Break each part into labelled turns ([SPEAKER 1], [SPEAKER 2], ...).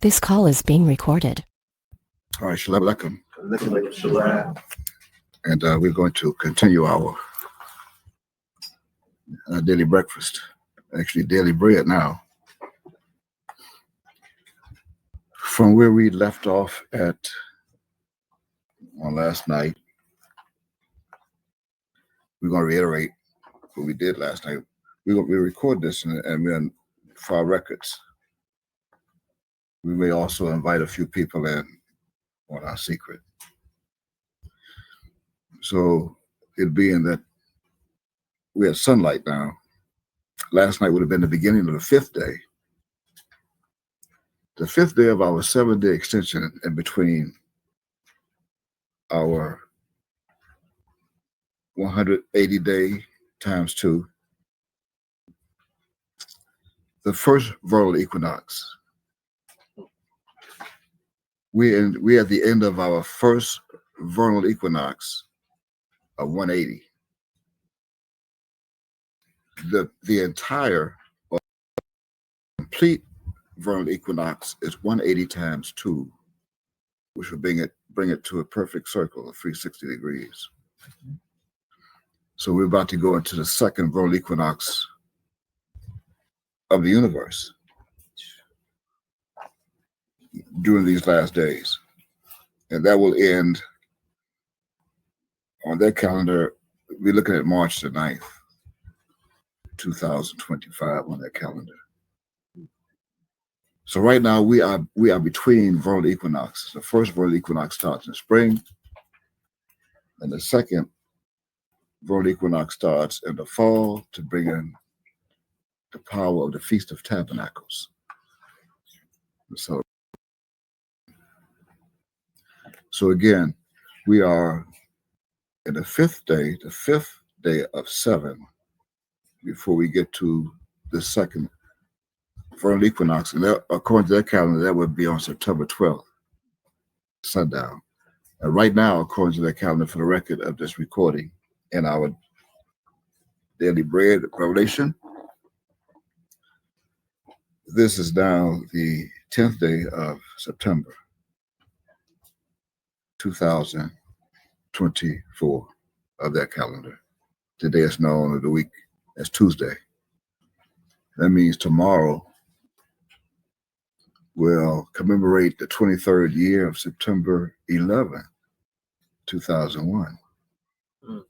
[SPEAKER 1] This call is being recorded.
[SPEAKER 2] All right, Shalom Aleichem. And we're going to continue our daily breakfast, actually daily bread now. From where we left off on last night, we're going to reiterate what we did last night. We record this and we're for our records. We may also invite a few people in on our secret. So it being that we have sunlight now, last night would have been the beginning of the fifth day. The fifth day of our 7-day extension in between our 180-day times 2, the first vernal equinox. We at the end of our first vernal equinox of 180. The entire or complete vernal equinox is 180 times 2, which will bring it to a perfect circle of 360 degrees. So we're about to go into the second vernal equinox of the universe during these last days. And that will end on their calendar. We're looking at March the 9th, 2025 on their calendar. So right now we are between vernal equinoxes. The first vernal equinox starts in spring, and the second vernal equinox starts in the fall to bring in the power of the Feast of Tabernacles. So again, we are in the fifth day of 7, before we get to the second vernal equinox. And that, according to their calendar, that would be on September 12th, sundown. And right now, according to their calendar, for the record of this recording in our daily bread revelation, this is now the 10th day of September, 2024 of that calendar. Today is known of the week as Tuesday. That means tomorrow we'll commemorate the 23rd year of September 11, 2001, when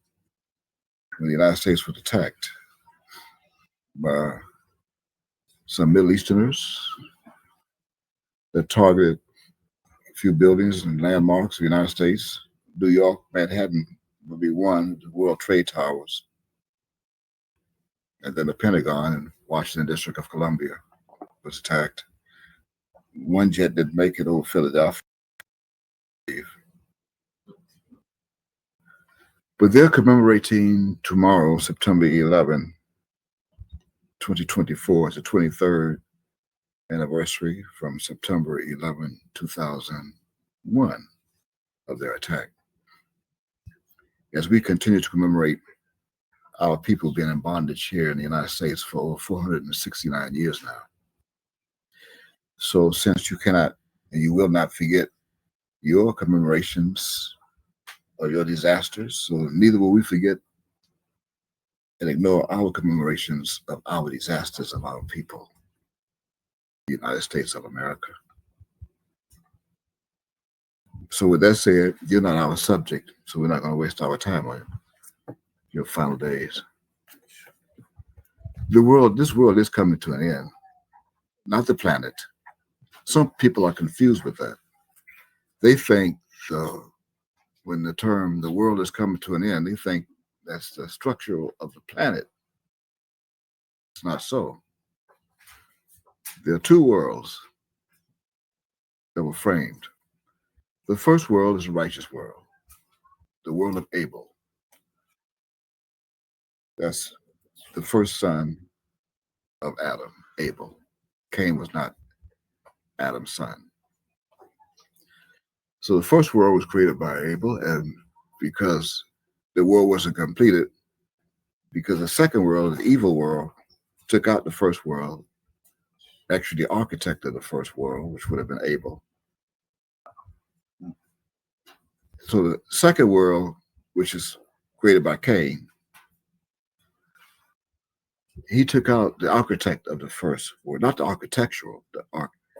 [SPEAKER 2] the United States was attacked by some Middle Easterners that targeted a few buildings and landmarks of the United States. New York, Manhattan would be one, the World Trade Towers, and then the Pentagon in Washington District of Columbia was attacked. One jet didn't make it over Philadelphia. But they're commemorating tomorrow, September 11, 2024, as the 23rd anniversary from September 11, 2001 of their attack. As we continue to commemorate our people being in bondage here in the United States for over 469 years now. So since you cannot and you will not forget your commemorations of your disasters, so neither will we forget and ignore our commemorations of our disasters of our people, the United States of America. So with that said, you're not our subject, so we're not going to waste our time on your final days. This world is coming to an end, not the planet. Some people are confused with that. They think when the term "the world is coming to an end," they think that's the structure of the planet. It's not so. There are two worlds that were framed. The first world is the righteous world, the world of Abel. That's the first son of Adam, Abel. Cain was not Adam's son. So the first world was created by Abel, and because the world wasn't completed, because the second world, the evil world, took out the first world actually the architect of the first world, which would have been Abel. So the second world, which is created by Cain, he took out the architect of the first world, not the architectural,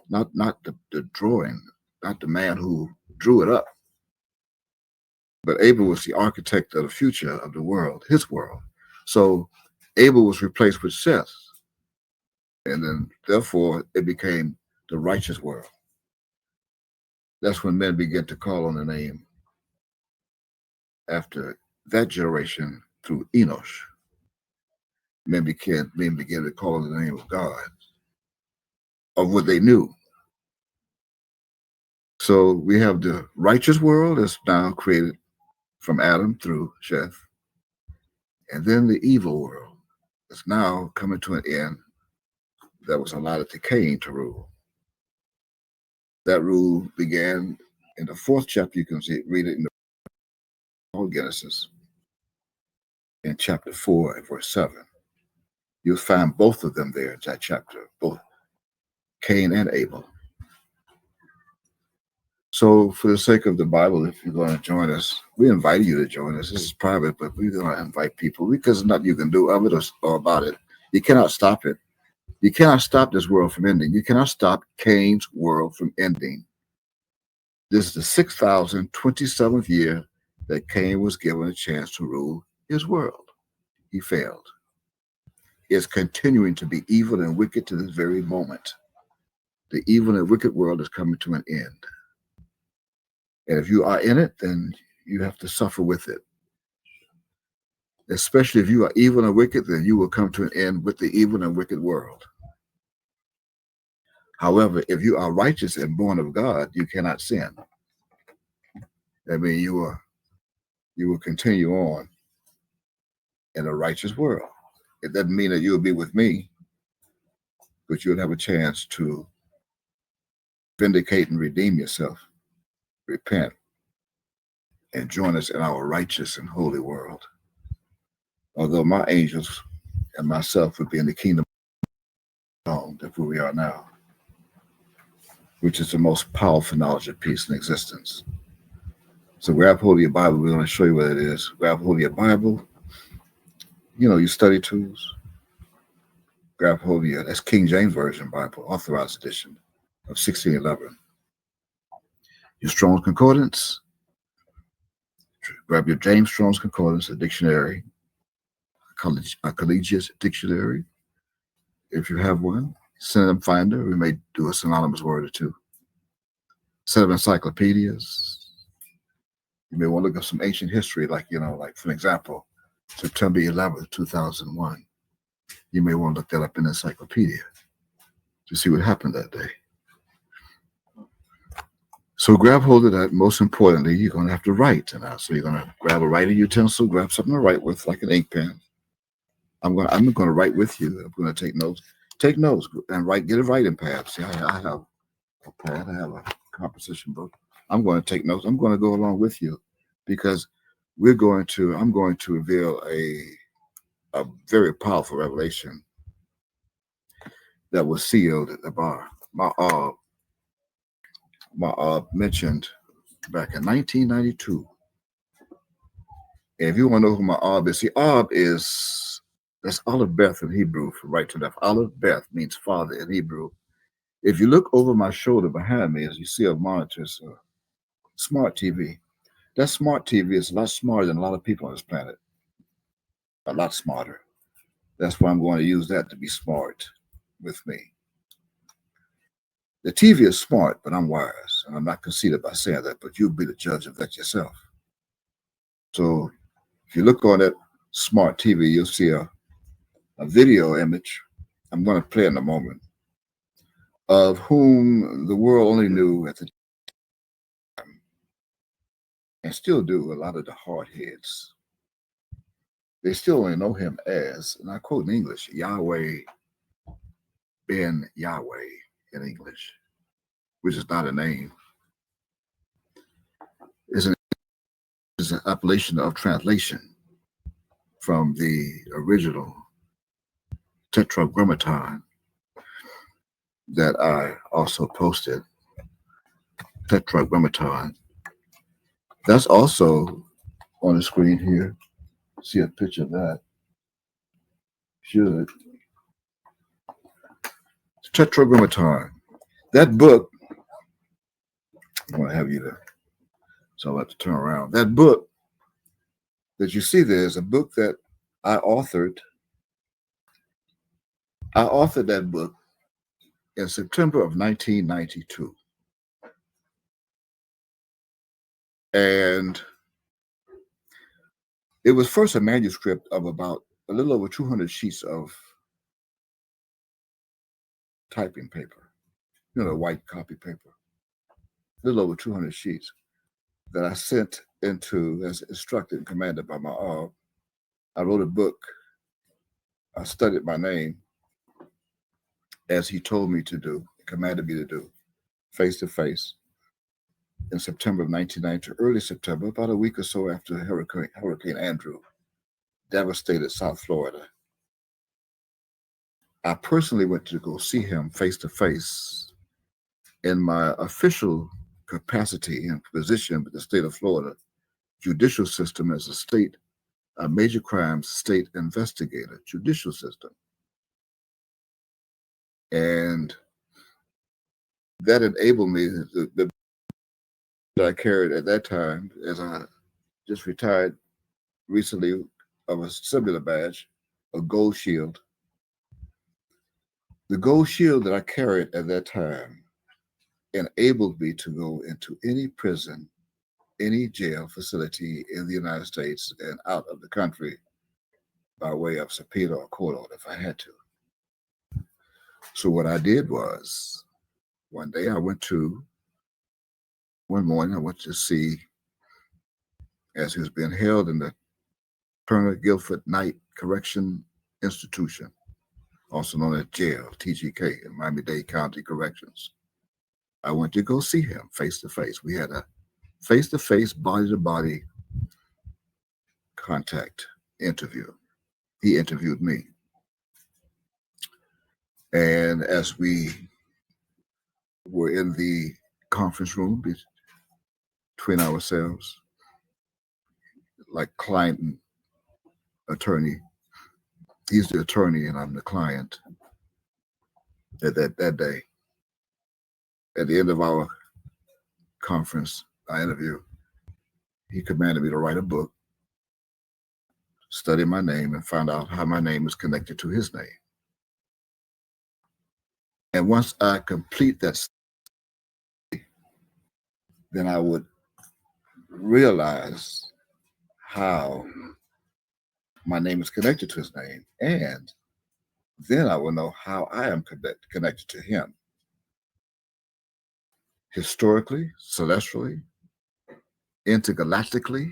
[SPEAKER 2] not the drawing, not the man who drew it up. But Abel was the architect of the future of the world, his world. So Abel was replaced with Seth. And then, therefore, it became the righteous world. That's when men began to call on the name after that generation through Enosh. Men began to call on the name of God, of what they knew. So we have the righteous world that's now created from Adam through Seth. And then the evil world is now coming to an end that was allotted to Cain to rule. That rule began in the 4th chapter. You can read it in the Genesis in chapter 4 and verse 7. You'll find both of them there in that chapter, both Cain and Abel. So for the sake of the Bible, if you're going to join us, we invite you to join us. This is private, but we're going to invite people because there's nothing you can do of it or about it. You cannot stop it. You cannot stop this world from ending. You cannot stop Cain's world from ending. This is the 6,027th year that Cain was given a chance to rule his world. He failed. It's continuing to be evil and wicked to this very moment. The evil and wicked world is coming to an end. And if you are in it, then you have to suffer with it. Especially if you are evil and wicked, then you will come to an end with the evil and wicked world. However, if you are righteous and born of God, you cannot sin. I mean, you will continue on in a righteous world. It doesn't mean that you'll be with me, but you'll have a chance to vindicate and redeem yourself, repent, and join us in our righteous and holy world. Although my angels and myself would be in the kingdom of that's where we are now, which is the most powerful knowledge of peace in existence. So grab hold of your Bible. We're going to show you what it is. Grab hold of your Bible. You know, your study tools. Grab hold of that's King James Version Bible, Authorized Edition of 1611. Your Strong's Concordance. Grab your James Strong's Concordance, a dictionary, a collegiate dictionary. If you have one, Synonym Finder. We may do a synonymous word or two. Set of encyclopedias. You may want to look up some ancient history, like for example, September 11th, 2001. You may want to look that up in the encyclopedia to see what happened that day. So grab hold of that. Most importantly, you're going to have to write. So you're going to grab a writing utensil, grab something to write with, like an ink pen. I'm going to write with you. I'm going to take notes. Take notes and write. Get a writing pad. See, I have a pad. I have a composition book. I'm going to take notes. I'm going to go along with you because I'm going to reveal a very powerful revelation that was sealed at the bar. My mentioned back in 1992. And if you want to know who my is, see, that's Aleph Beth in Hebrew, for right to left. Aleph Beth means father in Hebrew. If you look over my shoulder behind me, as you see a monitor, it's a smart TV. That smart TV is a lot smarter than a lot of people on this planet. A lot smarter. That's why I'm going to use that to be smart with me. The TV is smart, but I'm wise. And I'm not conceited by saying that, but you'll be the judge of that yourself. So if you look on that smart TV, you'll see a video image. I'm going to play in a moment, of whom the world only knew at the time, and still do, a lot of the hard heads. They still only know him as, and I quote in English, Yahweh ben Yahweh in English, which is not a name. It's an appellation of translation from the original Tetragrammaton. that I also posted, Tetragrammaton. That's also on the screen here. See a picture of that. Should. Tetragrammaton. That book, I want to have you to, so I'll have to turn around. That book that you see there is a book that I authored. I authored that book in September of 1992. And it was first a manuscript of about a little over 200 sheets of typing paper, white copy paper, a little over 200 sheets that I sent into, as instructed and commanded by my ARB. I wrote a book. I studied my name as he told me to do, commanded me to do, face to face, in September of 1990, early September, about a week or so after Hurricane Andrew devastated South Florida. I personally went to go see him face to face in my official capacity and position with the state of Florida judicial system as a major crimes state investigator, judicial system. And that enabled me, the that I carried at that time, as I just retired recently, of a similar badge, a gold shield. The gold shield that I carried at that time enabled me to go into any prison, any jail facility in the United States and out of the country by way of subpoena or court order if I had to. So what I did was, one morning I went to see, as he was being held in the Turner Guilford Knight Correction Institution, also known as jail, TGK, in Miami-Dade County Corrections. I went to go see him face to face. We had a face-to-face, body-to-body contact interview. He interviewed me. And as we were in the conference room between ourselves, like client and attorney, he's the attorney and I'm the client at that day. At the end of our conference, our interview, he commanded me to write a book, study my name, and find out how my name is connected to his name. And once I complete that study, then I would realize how my name is connected to his name, and then I will know how I am connected to him. Historically, celestially, intergalactically,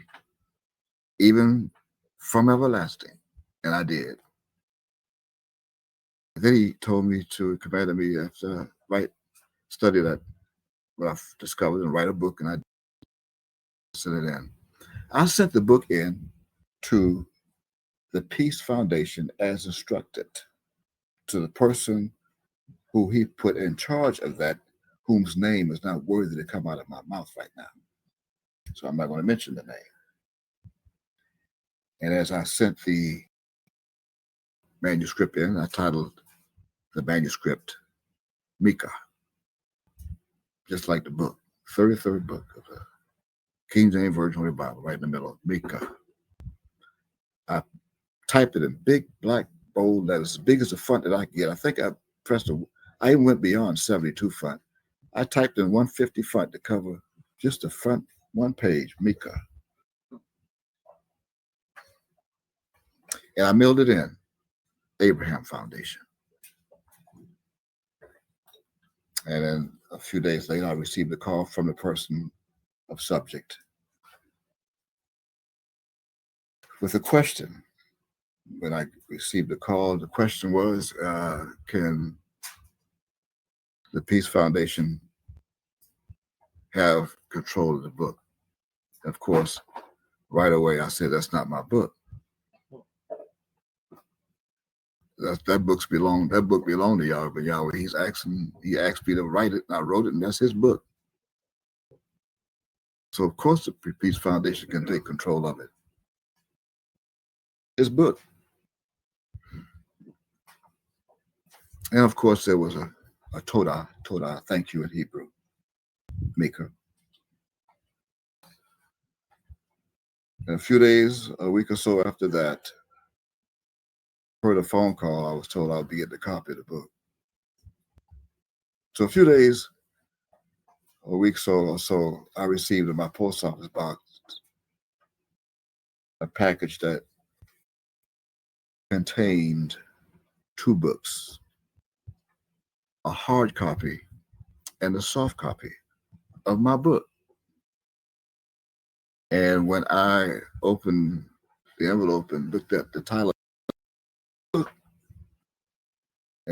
[SPEAKER 2] even from everlasting. And I did. Then he commanded me after study that, what I've discovered, and write a book, and I sent it in. I sent the book in to the Peace Foundation as instructed, to the person who he put in charge of that, whose name is not worthy to come out of my mouth right now. So I'm not going to mention the name. And as I sent the manuscript in, I titled the manuscript Micah, just like the book, 33rd book of the King James Version of the Bible, right in the middle, Micah. I typed it in big, black, bold letters, as big as the font that I could get. I think I even went beyond 72 font. I typed in 150 font to cover just the front one page, Micah. And I mailed it in, Abraham Foundation. And then a few days later, I received a call from the person of subject with a question. When I received the call, the question was, can the Peace Foundation have control of the book? Of course, right away, I said, that's not my book. That book belonged to Yahweh, but Yahweh, he asked me to write it, and I wrote it, and that's his book. So of course the Peace Foundation can take control of it. His book. And of course there was a Todah, thank you in Hebrew, maker. And a few days, a week or so after that, heard a phone call. I was told I'll be getting a copy of the book. So a few days, a week or so, I received in my post office box a package that contained 2 books, a hard copy and a soft copy of my book. And when I opened the envelope and looked at the title, and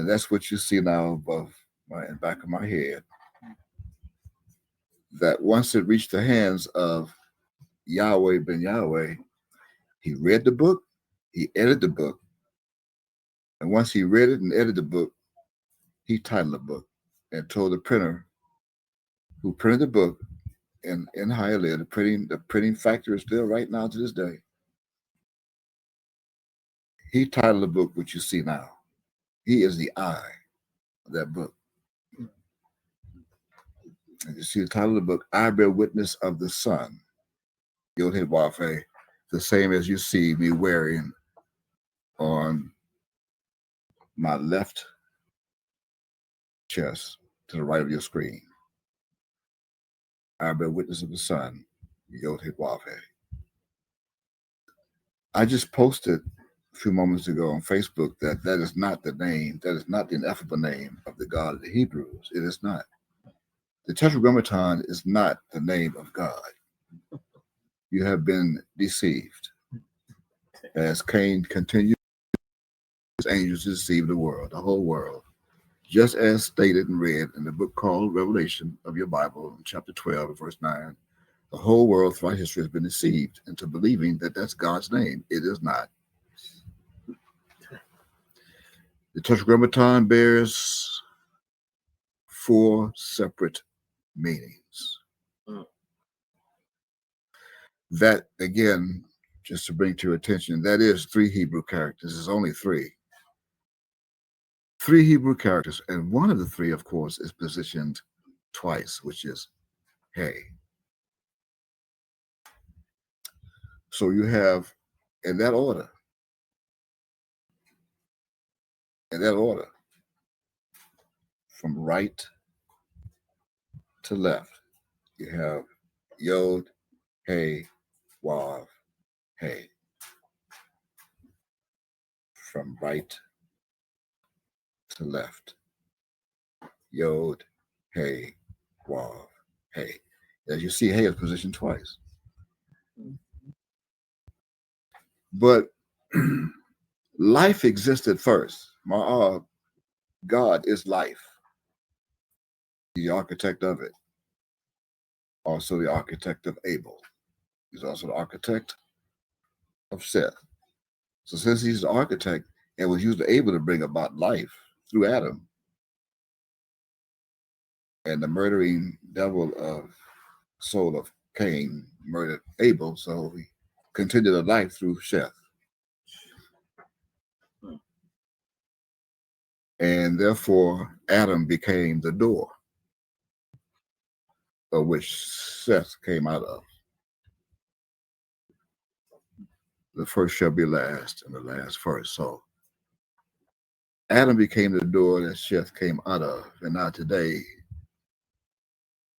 [SPEAKER 2] that's what you see now above my back of my head, that once it reached the hands of Yahweh ben Yahweh, he read the book, he edited the book, and once he read it and edited the book, he titled the book and told the printer who printed the book in Hialeah, the printing factory is still right now to this day. He titled the book what you see now. He is the eye of that book. And you see the title of the book, I Bear Witness of the Son, Yehweh, the same as you see me wearing on my left chest to the right of your screen. I bear witness of the Son, Yehweh. I just posted a few moments ago on Facebook that is not the name, that is not the ineffable name of the God of the Hebrews. It is not. The Tetragrammaton is not the name of God. You have been deceived. As Cain continued, his angels deceived the world, the whole world. Just as stated and read in the book called Revelation of your Bible, chapter 12, verse 9, the whole world throughout history has been deceived into believing that that's God's name. It is not. The Tetragrammaton bears 4 separate meanings. That, again, just to bring to your attention, that is 3 Hebrew characters. It's only 3. 3 Hebrew characters, and one of the 3, of course, is positioned twice, which is hey. So you have, in that order, from right to left, you have Yod, Hey, Wav, Hey. From right to left, Yod, Hey, Wav, Hey. As you see, Hey is positioned twice. But life existed first. Ma'ab, God is life. The architect of it. Also the architect of Abel. He's also the architect of Seth. So since he's the architect and was used Abel to bring about life through Adam, and the murdering devil of soul of Cain murdered Abel, so he continued a life through Seth. And therefore, Adam became the door of which Seth came out of. The first shall be last, and the last first. So Adam became the door that Seth came out of. And now today,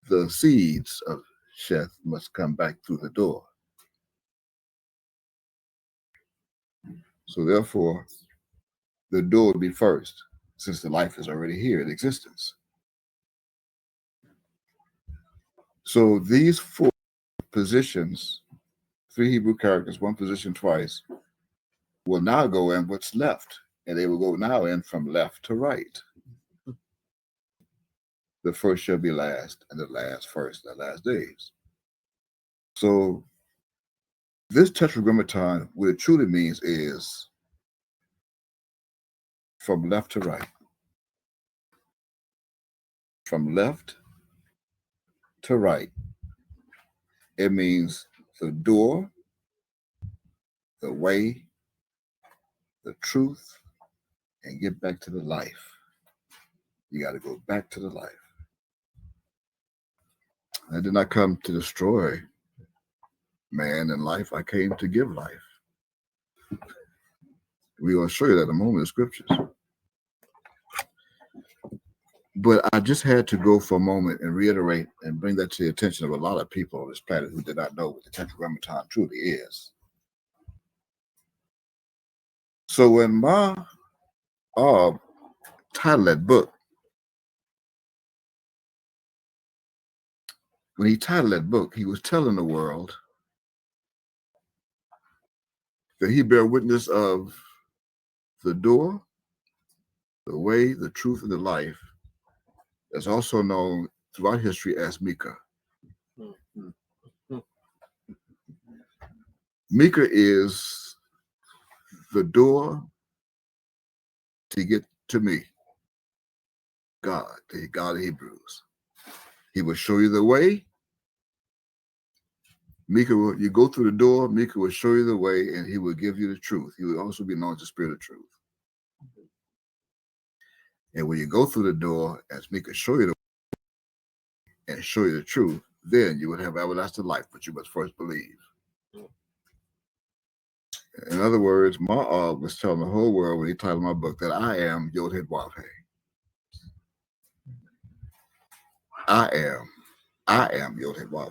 [SPEAKER 2] the seeds of Seth must come back through the door. So therefore, the door would be first, since the life is already here in existence. So these 4 positions, 3 Hebrew characters, 1 position twice, will now go in what's left. And they will go now in from left to right. The first shall be last, and the last first, the last days. So this tetragrammaton, what it truly means is from left to right. From left to right. It means the door, the way, the truth, and get back to the life. You got to go back to the life. I did not come to destroy man and life. I came to give life. We're going to show you that in a moment in the scriptures. But I just had to go for a moment and reiterate and bring that to the attention of a lot of people on this planet who did not know what the Tetragrammaton truly is. So when Ma titled that book, when he titled that book, he was telling the world that he bear witness of the door, the way, the truth, and the life, that's also known throughout history as Mika. Mika is the door to get to me, God, the God of Hebrews. He will show you the way. You go through the door, Mika will show you the way, and he will give you the truth. He will also be known as the Spirit of Truth. And when you go through the door, as Mika show you the way and show you the truth, then you would have everlasting life, but you must first believe. In other words, Ma was telling the whole world when he titled my book that I am Yehwah. I am Yehwah.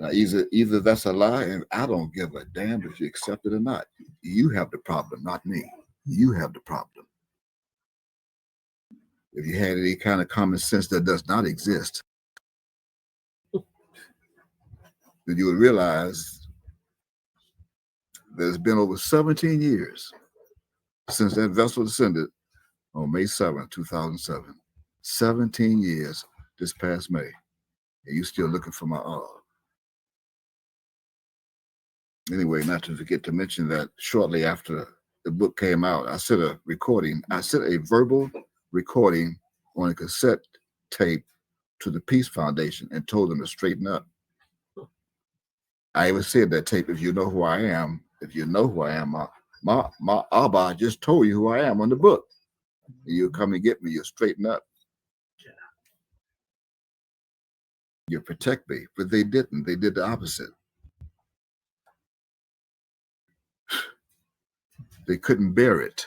[SPEAKER 2] Now, either that's a lie, and I don't give a damn if you accept it or not. You have the problem, not me. You have the problem. If you had any kind of common sense that does not exist, then you would realize that it's been over 17 years since that vessel descended on May 7, 2007. 17 years this past May, and you still looking for my Anyway, not to forget to mention that shortly after the book came out, I sent a verbal recording on a cassette tape to the Peace Foundation and told them to straighten up. I even said that tape, if you know who I am, my Abba just told you who I am on the book. You'll come and get me, you'll straighten up. You protect me, but they didn't. They did the opposite. They couldn't bear it.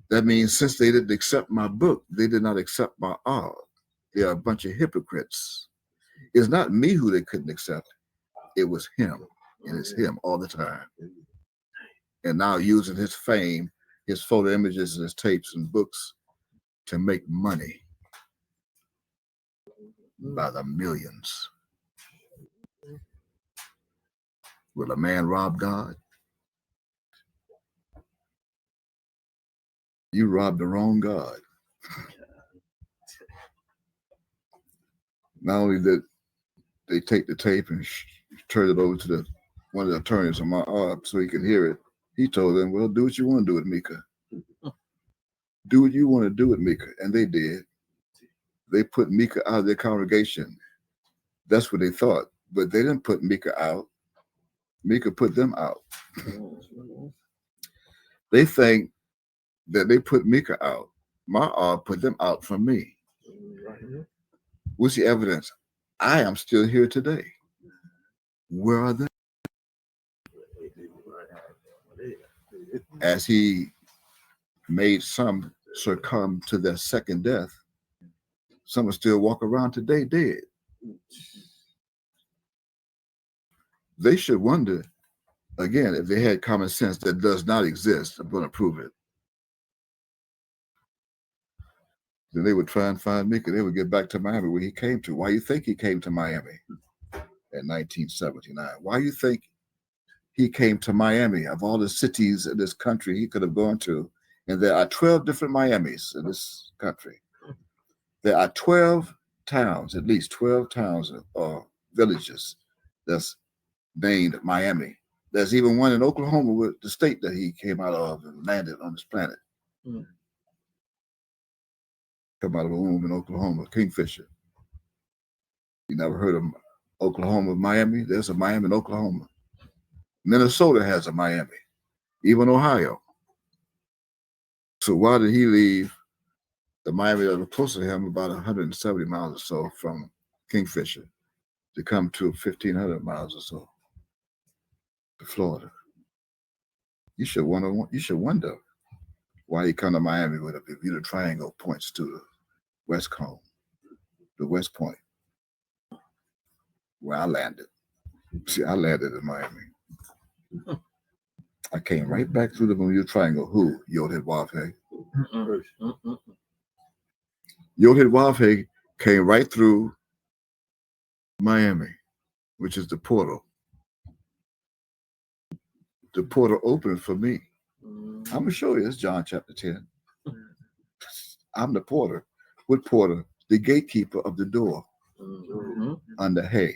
[SPEAKER 2] That means since they didn't accept my book, they did not accept my art. They are a bunch of hypocrites. It's not me who they couldn't accept. It was him, and it's him all the time. And now using his fame, his photo images, and his tapes and books to make money by the millions. Will a man rob God? You robbed the wrong God. Not only did they take the tape and turn it over to one of the attorneys on my arm so he can hear it, he told them, well, do what you want to do with Mika. Do what you want to do with Mika. And they did. They put Mika out of their congregation. That's what they thought. But they didn't put Mika out. Mika put them out. They think that they put Mika out. My put them out from me. What's the evidence? I am still here today. Where are they? As he made some succumb to their second death, some will still walk around today dead. They should wonder, again, if they had common sense that does not exist. I'm going to prove it. Then they would try and find Mika. They would get back to Miami, where he came to. Why do you think he came to Miami in 1979? Why do you think he came to Miami? Of all the cities in this country he could have gone to, and there are 12 different Miamis in this country. There are 12 towns, at least 12 towns or villages that's named Miami. There's even one in Oklahoma, with the state that he came out of and landed on this planet.
[SPEAKER 3] Mm.
[SPEAKER 2] Come out of a womb in Oklahoma, Kingfisher. You never heard of Oklahoma, Miami? There's a Miami in Oklahoma. Minnesota has a Miami, even Ohio. So why did he leave the Miami that was close to him, about 170 miles or so from Kingfisher, to come to 1,500 miles or so to Florida? You should wonder why he come to Miami with a Bermuda Triangle points to the West Cone, the West Point, where I landed. See, I landed in Miami. I came right back through the Bermuda Triangle. Who? Yehwah. Yehwah came right through Miami, which is the portal. The portal opened for me. I'm going to show you. It's John chapter 10. I'm the porter. What porter? The gatekeeper of the door under hay.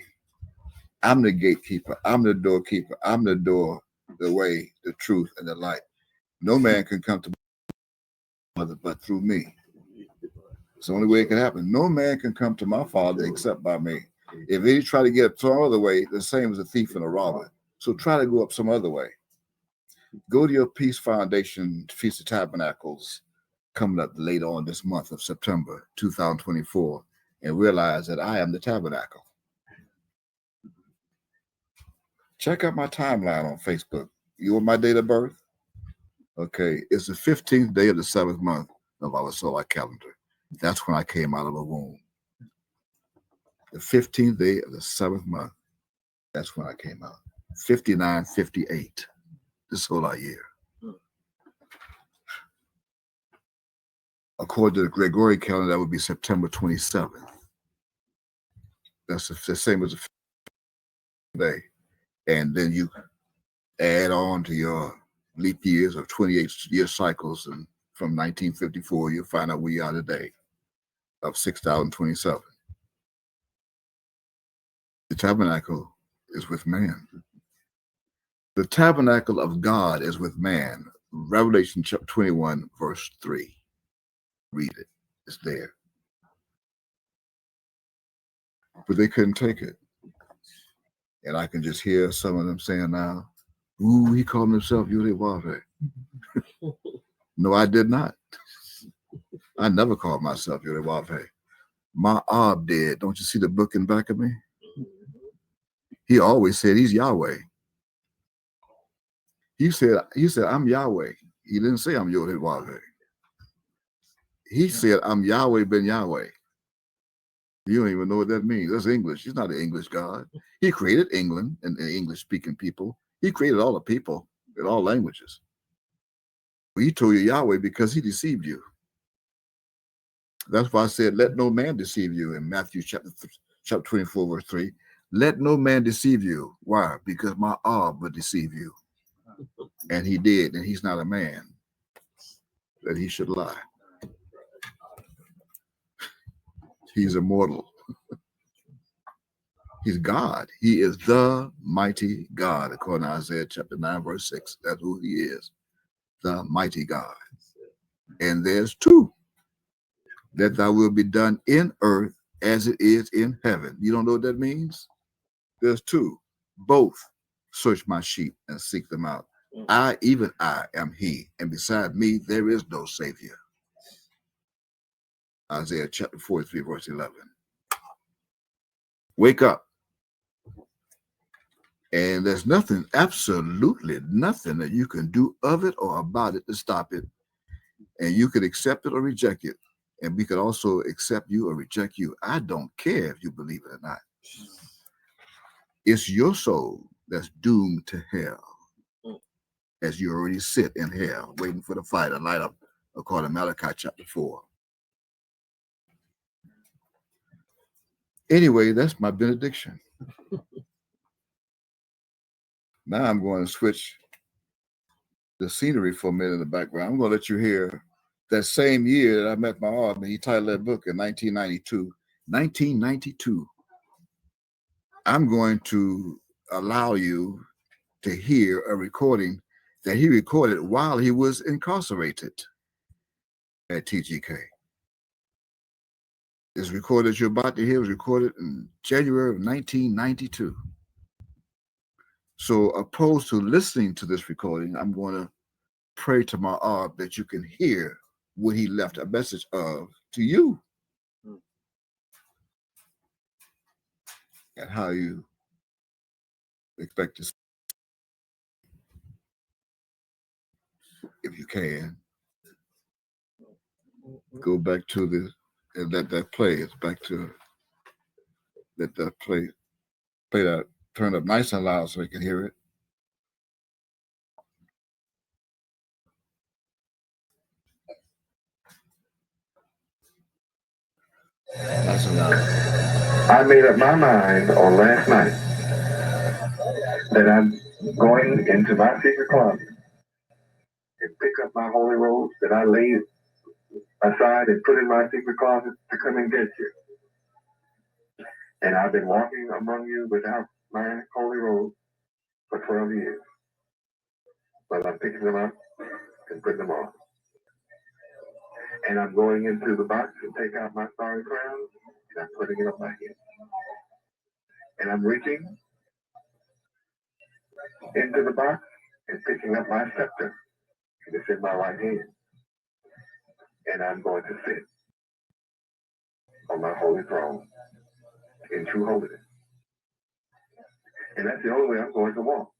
[SPEAKER 2] I'm the gatekeeper. I'm the doorkeeper. I'm the door, the way, the truth, and the light. No man can come to my Father but through me. It's the only way it can happen. No man can come to my Father except by me. If any try to get up some other way, the same as a thief and a robber. So try to go up some other way. Go to your Peace Foundation Feast of Tabernacles coming up later on this month of September 2024 and realize that I am the tabernacle. Check out my timeline on Facebook. You want my date of birth? Okay, it's the 15th day of the 7th month of our solar calendar. That's when I came out of a womb. The 15th day of the 7th month. That's when I came out. 5958, the solar year. According to the Gregorian calendar, that would be September 27th. That's the same as the day. And then you add on to your leap years of 28-year cycles, and from 1954, you'll find out where you are today of 6,027. The tabernacle is with man. The tabernacle of God is with man. Revelation chapter 21, verse 3. Read it. It's there. But they couldn't take it. And I can just hear some of them saying now, ooh, he called himself Yehwah. No, I did not. I never called myself Yehwah. My Ab did. Don't you see the book in back of me? He always said he's Yahweh. He said, I'm Yahweh. He didn't say I'm Yehwah. He said, I'm Yahweh ben Yahweh. You don't even know what that means. That's English. He's not an English God. He created England and the English-speaking people. He created all the people in all languages. He told you Yahweh because he deceived you. That's why I said, let no man deceive you in Matthew chapter 24, verse 3. Let no man deceive you. Why? Because my Ab would deceive you. And he did, and he's not a man that he should lie. He's immortal. He's God. He is the mighty God, according to Isaiah chapter 9, verse 6. That's who he is, the mighty God. And there's two, that thy will be done in earth as it is in heaven. You don't know what that means? There's two. Both search my sheep and seek them out. I, even I, am he, and beside me there is no Savior. Isaiah chapter 43, verse 11. Wake up. And there's nothing, absolutely nothing that you can do of it or about it to stop it. And you could accept it or reject it. And we could also accept you or reject you. I don't care if you believe it or not. It's your soul that's doomed to hell, as you already sit in hell, waiting for the fire to light up, according to Malachi chapter 4. Anyway, that's my benediction. Now I'm going to switch the scenery for a minute in the background. I'm going to let you hear that same year that I met my author. He titled that book in 1992. 1992. I'm going to allow you to hear a recording that he recorded while he was incarcerated at TGK. This recording that you're about to hear was recorded in January of 1992. So opposed to listening to this recording, I'm going to pray to my Ab that you can hear what he left a message of to you and how you expect to, if you can, go back to the and let that play. It's back to let that play that turn up nice and loud so you can hear it. Nice and loud.
[SPEAKER 3] I made up my mind on last night that I'm going into my secret closet and pick up my holy robes that I laid aside and put in my secret closet to come and get you. And I've been walking among you without my holy robes for 12 years. But I'm picking them up and putting them on. And I'm going into the box and take out my starry crown and I'm putting it on my head. And I'm reaching into the box and picking up my scepter. And it's in my right hand. And I'm going to sit on my holy throne in true holiness. And that's the only way I'm going to walk.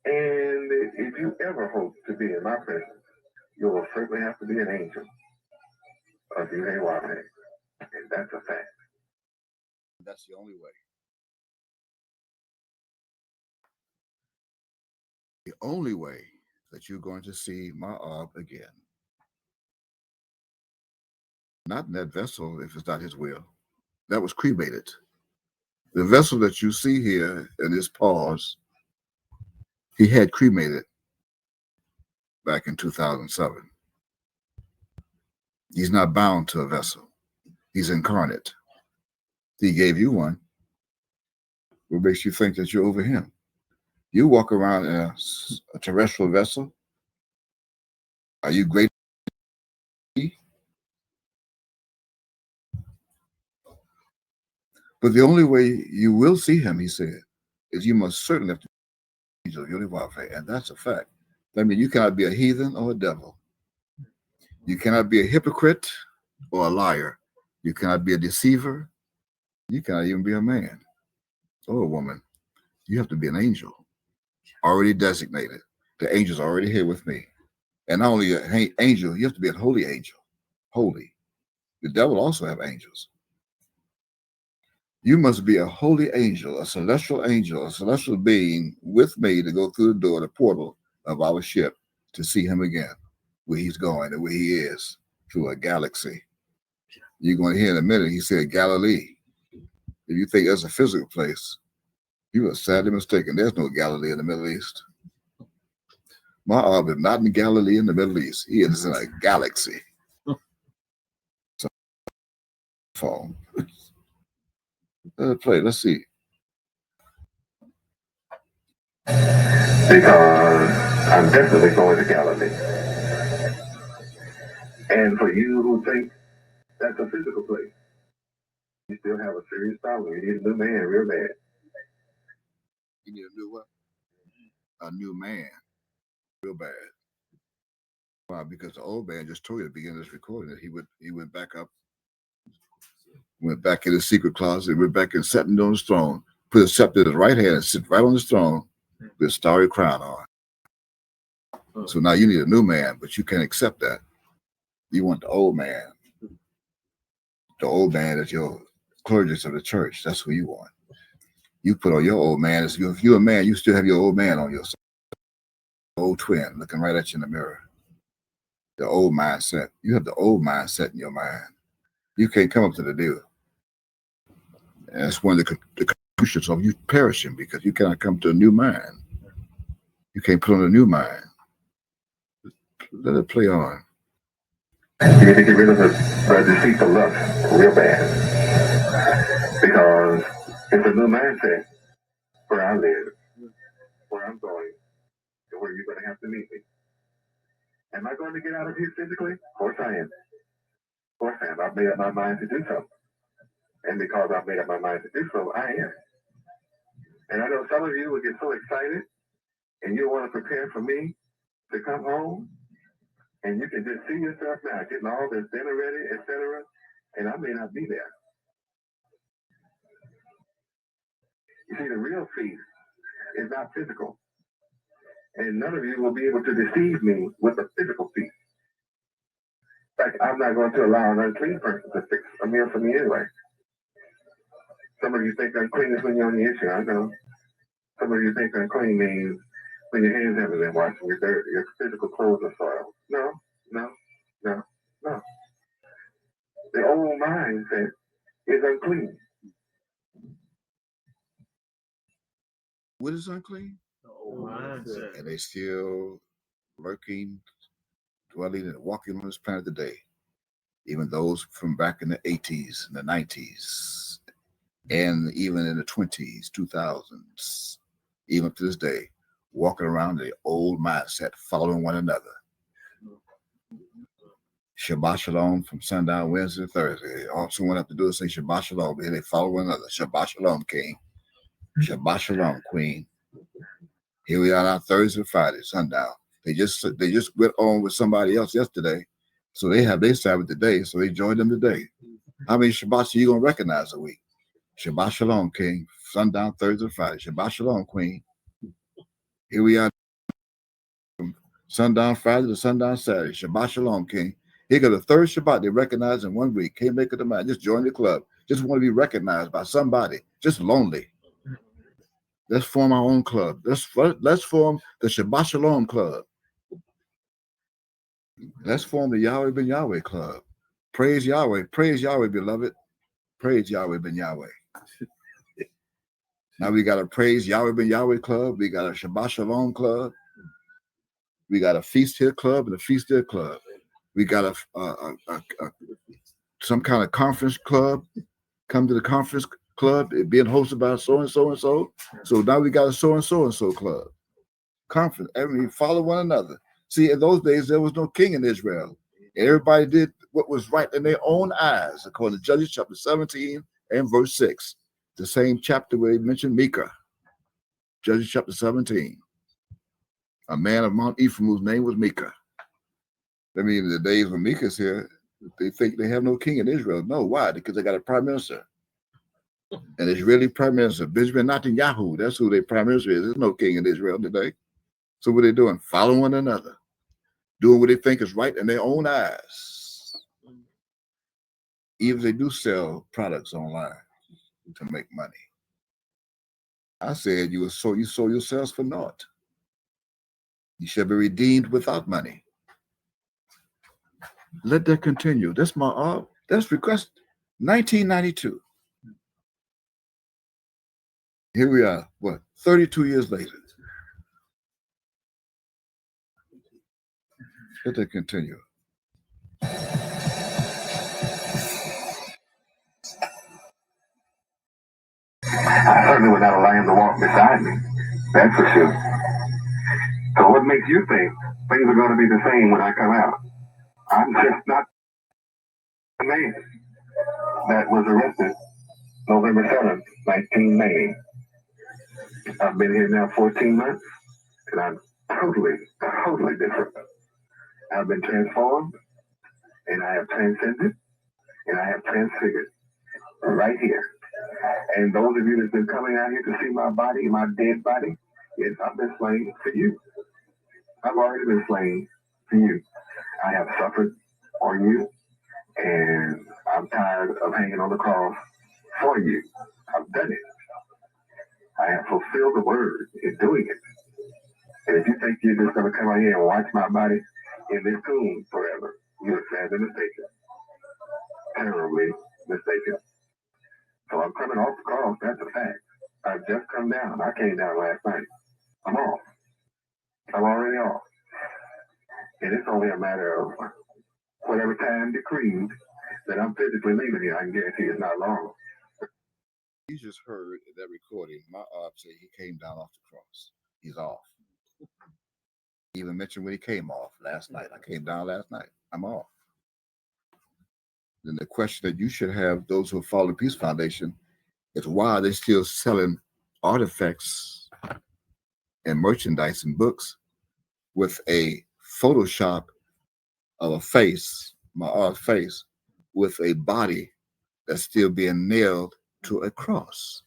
[SPEAKER 3] And if you ever hope to be in my presence, you will certainly have to be an angel of Yehua. And that's a fact.
[SPEAKER 2] That's the only way. The only way that you're going to see my Ab again. Not in that vessel if it's not his will. That was cremated. The vessel that you see here in his paws, he had cremated back in 2007. He's not bound to a vessel. He's incarnate. He gave you one. What makes you think that you're over him? You walk around in a terrestrial vessel. Are you great? But the only way you will see him, he said, is you must certainly have to be angel of Yehua, and that's a fact. I mean, you cannot be a heathen or a devil. You cannot be a hypocrite or a liar. You cannot be a deceiver. You cannot even be a man or a woman. You have to be an angel, already designated. The angel's already here with me. And not only an angel, you have to be a holy angel. Holy. The devil also have angels. You must be a holy angel, a celestial being with me to go through the door, the portal of our ship to see him again, where he's going and where he is, through a galaxy. You're going to hear in a minute, he said Galilee. If you think that's a physical place, you are sadly mistaken. There's no Galilee in the Middle East. My Ab is not in Galilee in the Middle East. He is in a galaxy. So, fall. Play. Let's see.
[SPEAKER 3] Because I'm definitely going to Galilee. And for you who think that's a physical place, you still have a serious problem. You need a new man real bad.
[SPEAKER 2] You need a new what? A new man. Real bad. Why? Because the old man just told you at the beginning of this recording that he went back up, went back in his secret closet, went back and sat on his throne, put a scepter in his right hand and sit right on his throne with a starry crown on. So now you need a new man, but you can't accept that. You want the old man. The old man is your clergy of the church. That's who you want. You put on your old man. If you're a man, you still have your old man on your side. Old twin looking right at you in the mirror. The old mindset. You have the old mindset in your mind. You can't come up to the deal. And that's one of the conclusions of you perishing, because you cannot come to a new mind. You can't put on a new mind. Let it play on.
[SPEAKER 3] You need to get rid of the deceitful lust real bad. Because it's a new mindset where I live, where I'm going. where you're going to have to meet me. Am I going to get out of here physically? Of course I am. Of course I am. I've made up my mind to do so. And because I've made up my mind to do so, I am. And I know some of you will get so excited and you want to prepare for me to come home. And you can just see yourself now getting all this dinner ready, etc. And I may not be there. You see, the real feast is not physical. And none of you will be able to deceive me with a physical feast. In fact, I'm not going to allow an unclean person to fix a meal for me anyway. Some of you think unclean is when you're on the issue. I know. Some of you think unclean means when your hands haven't been washed and your physical clothes are soiled. No, no, no, no. The old mindset is unclean.
[SPEAKER 2] What is unclean?
[SPEAKER 4] The old mindset.
[SPEAKER 2] And they still lurking, dwelling, and walking on this planet today. Even those from back in the 80s and the 90s, and even in the 20s, 2000s, even to this day, walking around the old mindset, following one another. Shabbat Shalom from sundown Wednesday to Thursday. All someone have to do is say Shabbat Shalom, and they follow one another. Shabbat Shalom, King. Shabbat Shalom, Queen. Here we are now, Thursday and Friday, sundown. They just went on with somebody else yesterday, so they have their Sabbath today, so they joined them today. How many Shabbats are you going to recognize a week? Shabbat Shalom, King. Sundown, Thursday and Friday. Shabbat Shalom, Queen. Here we are from sundown Friday to sundown Saturday. Shabbat Shalom, King. Here got the third Shabbat they recognize in 1 week. Can't make it to mind. Just join the club. Just want to be recognized by somebody. Just lonely. Let's form our own club. Let's form the Shabbat Shalom Club. Let's form the Yahweh Ben Yahweh Club. Praise Yahweh. Praise Yahweh, beloved. Praise Yahweh Ben Yahweh. Now we got a Praise Yahweh Ben Yahweh Club. We got a Shabbat Shalom Club. We got a Feast Here Club and a Feast There Club. We got some kind of conference club. Come to the conference club. It being hosted by so and so and so. So now we got a so and so club. Conference. Everybody follow one another. See, in those days there was no king in Israel. Everybody did what was right in their own eyes, according to Judges chapter 17 and verse 6. The same chapter where he mentioned Micah. Judges chapter 17. A man of Mount Ephraim whose name was Micah. I mean, in the days when Micah's here, they think they have no king in Israel. No, why? Because they got a prime minister. An Israeli prime minister, Benjamin Netanyahu. That's who their prime minister is. There's no king in Israel today. So what are they doing? Following one another. Doing what they think is right in their own eyes. Even if they do sell products online to make money. I said you sold yourselves for naught. You shall be redeemed without money. Let that continue. That's that's request 1992. Here we are, 32 years later. Let that continue.
[SPEAKER 3] I certainly would not allow him to walk beside me. That's for sure. So what makes you think things are going to be the same when I come out? I'm just not the man that was arrested November 7th, 1990. I've been here now 14 months, and I'm totally different. I've been transformed, and I have transcended, and I have transfigured right here. And those of you that's been coming out here to see my body, my dead body, yes, I've been slain for you. I've already been slain for you. I have suffered for you, and I'm tired of hanging on the cross for you. I've done it. I have fulfilled the word in doing it. And if you think you're just going to come out here and watch my body in this tomb forever, you're sadly mistaken. Terribly mistaken. So I'm coming off the cross, that's a fact. I've just come down. I came down last night. I'm off. I'm already off. And it's only a matter of whatever time decreed that I'm physically leaving here. I can guarantee it's not long.
[SPEAKER 2] You just heard that recording. My op said he came down off the cross. He's off. Even mentioned when he came off last night. I came down last night. I'm off. Then the question that you should have, those who follow the Peace Foundation, is why are they still selling artifacts and merchandise and books with a Photoshop of a face, my face, with a body that's still being nailed to a cross?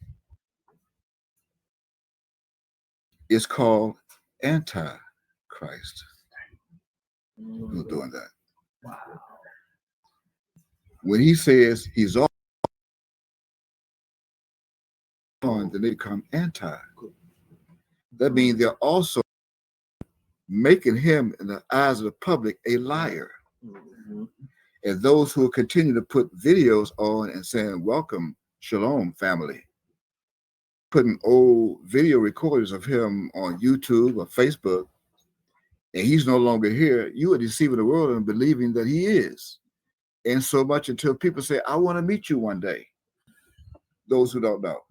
[SPEAKER 2] It's called Antichrist. Who's doing that?
[SPEAKER 4] Wow.
[SPEAKER 2] When he says he's on, then they become anti. That means they're also making him, in the eyes of the public, a liar.
[SPEAKER 4] Mm-hmm.
[SPEAKER 2] And those who will continue to put videos on and saying, welcome, shalom, family, putting old video recordings of him on YouTube or Facebook, and he's no longer here, you are deceiving the world and believing that he is. And so much until people say, I want to meet you one day. Those who don't know.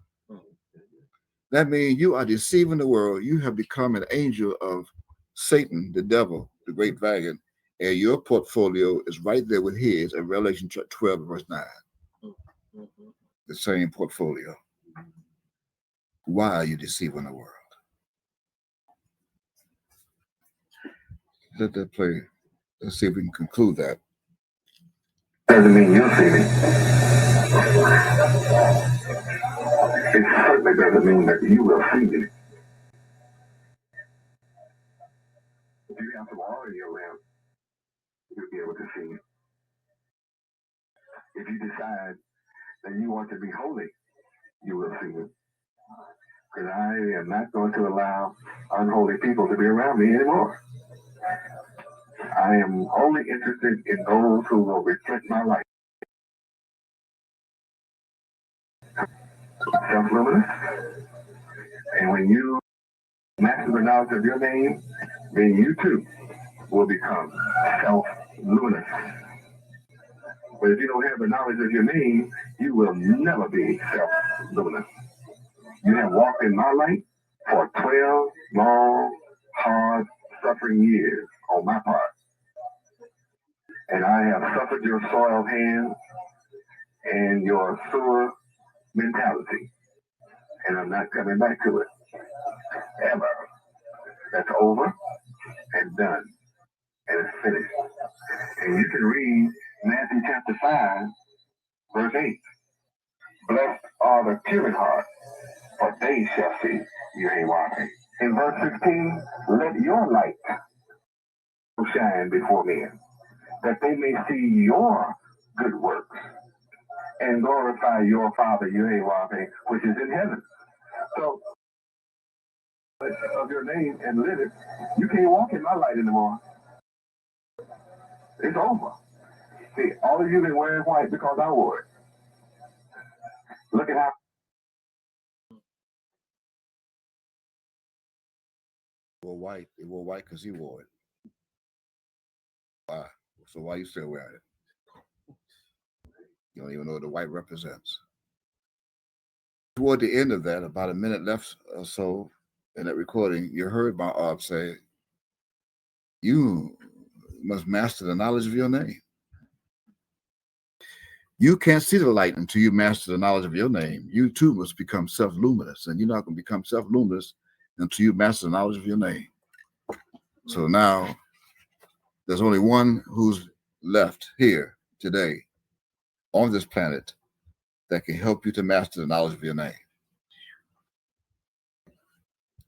[SPEAKER 2] That means you are deceiving the world. You have become an angel of Satan, the devil, the great dragon, and your portfolio is right there with his in Revelation 12, verse 9.
[SPEAKER 4] Mm-hmm.
[SPEAKER 2] The same portfolio. Why are you deceiving the world? Let that play. Let's see if we can conclude that.
[SPEAKER 3] Doesn't mean you'll see me. It certainly doesn't mean that you will see me. If you have some oil in your lamp, you'll be able to see me. If you decide that you want to be holy, you will see me. Because I am not going to allow unholy people to be around me anymore. I am only interested in those who will reflect my light. Self-luminous. And when you master the knowledge of your name, then you too will become self-luminous. But if you don't have the knowledge of your name, you will never be self-luminous. You have walked in my light for 12 long, hard, suffering years on my part. And I have suffered your soiled hands and your sore mentality. And I'm not coming back to it. Ever. That's over and done. And it's finished. And you can read Matthew chapter 5, verse 8. Blessed are the pure in heart, for they shall see Yahweh. In verse 16, let your light shine before men, that they may see your good works and glorify your Father Yahweh, which is in heaven. So, of your name and live it, you can't walk in my light anymore. It's over. See, all of you been wearing white because I wore it. Look at how.
[SPEAKER 2] They wore white because he wore it. Why? So why you still wearing it? You don't even know what the white represents. Toward the end of that, about a minute left or so in that recording, you heard my Arp say, you must master the knowledge of your name. You can't see the light until you master the knowledge of your name. You too must become self-luminous, and you're not going to become self-luminous until you master the knowledge of your name. So now there's only one who's left here today on this planet that can help you to master the knowledge of your name.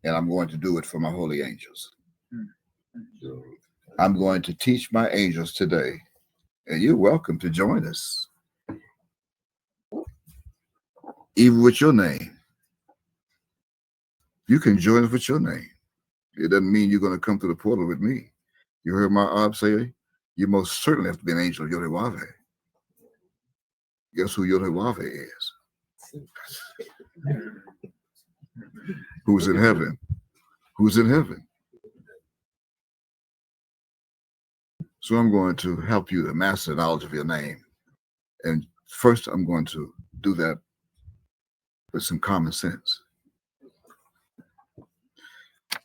[SPEAKER 2] And I'm going to do it for my holy angels. So I'm going to teach my angels today, and you're welcome to join us. Even with your name. You can join us with your name. It doesn't mean you're going to come to the portal with me. You heard my Arp say, you most certainly have to be an angel of Yahweh. Guess who Yahweh is? Who's in heaven? Who's in heaven? So I'm going to help you to master the knowledge of your name. And first, I'm going to do that with some common sense.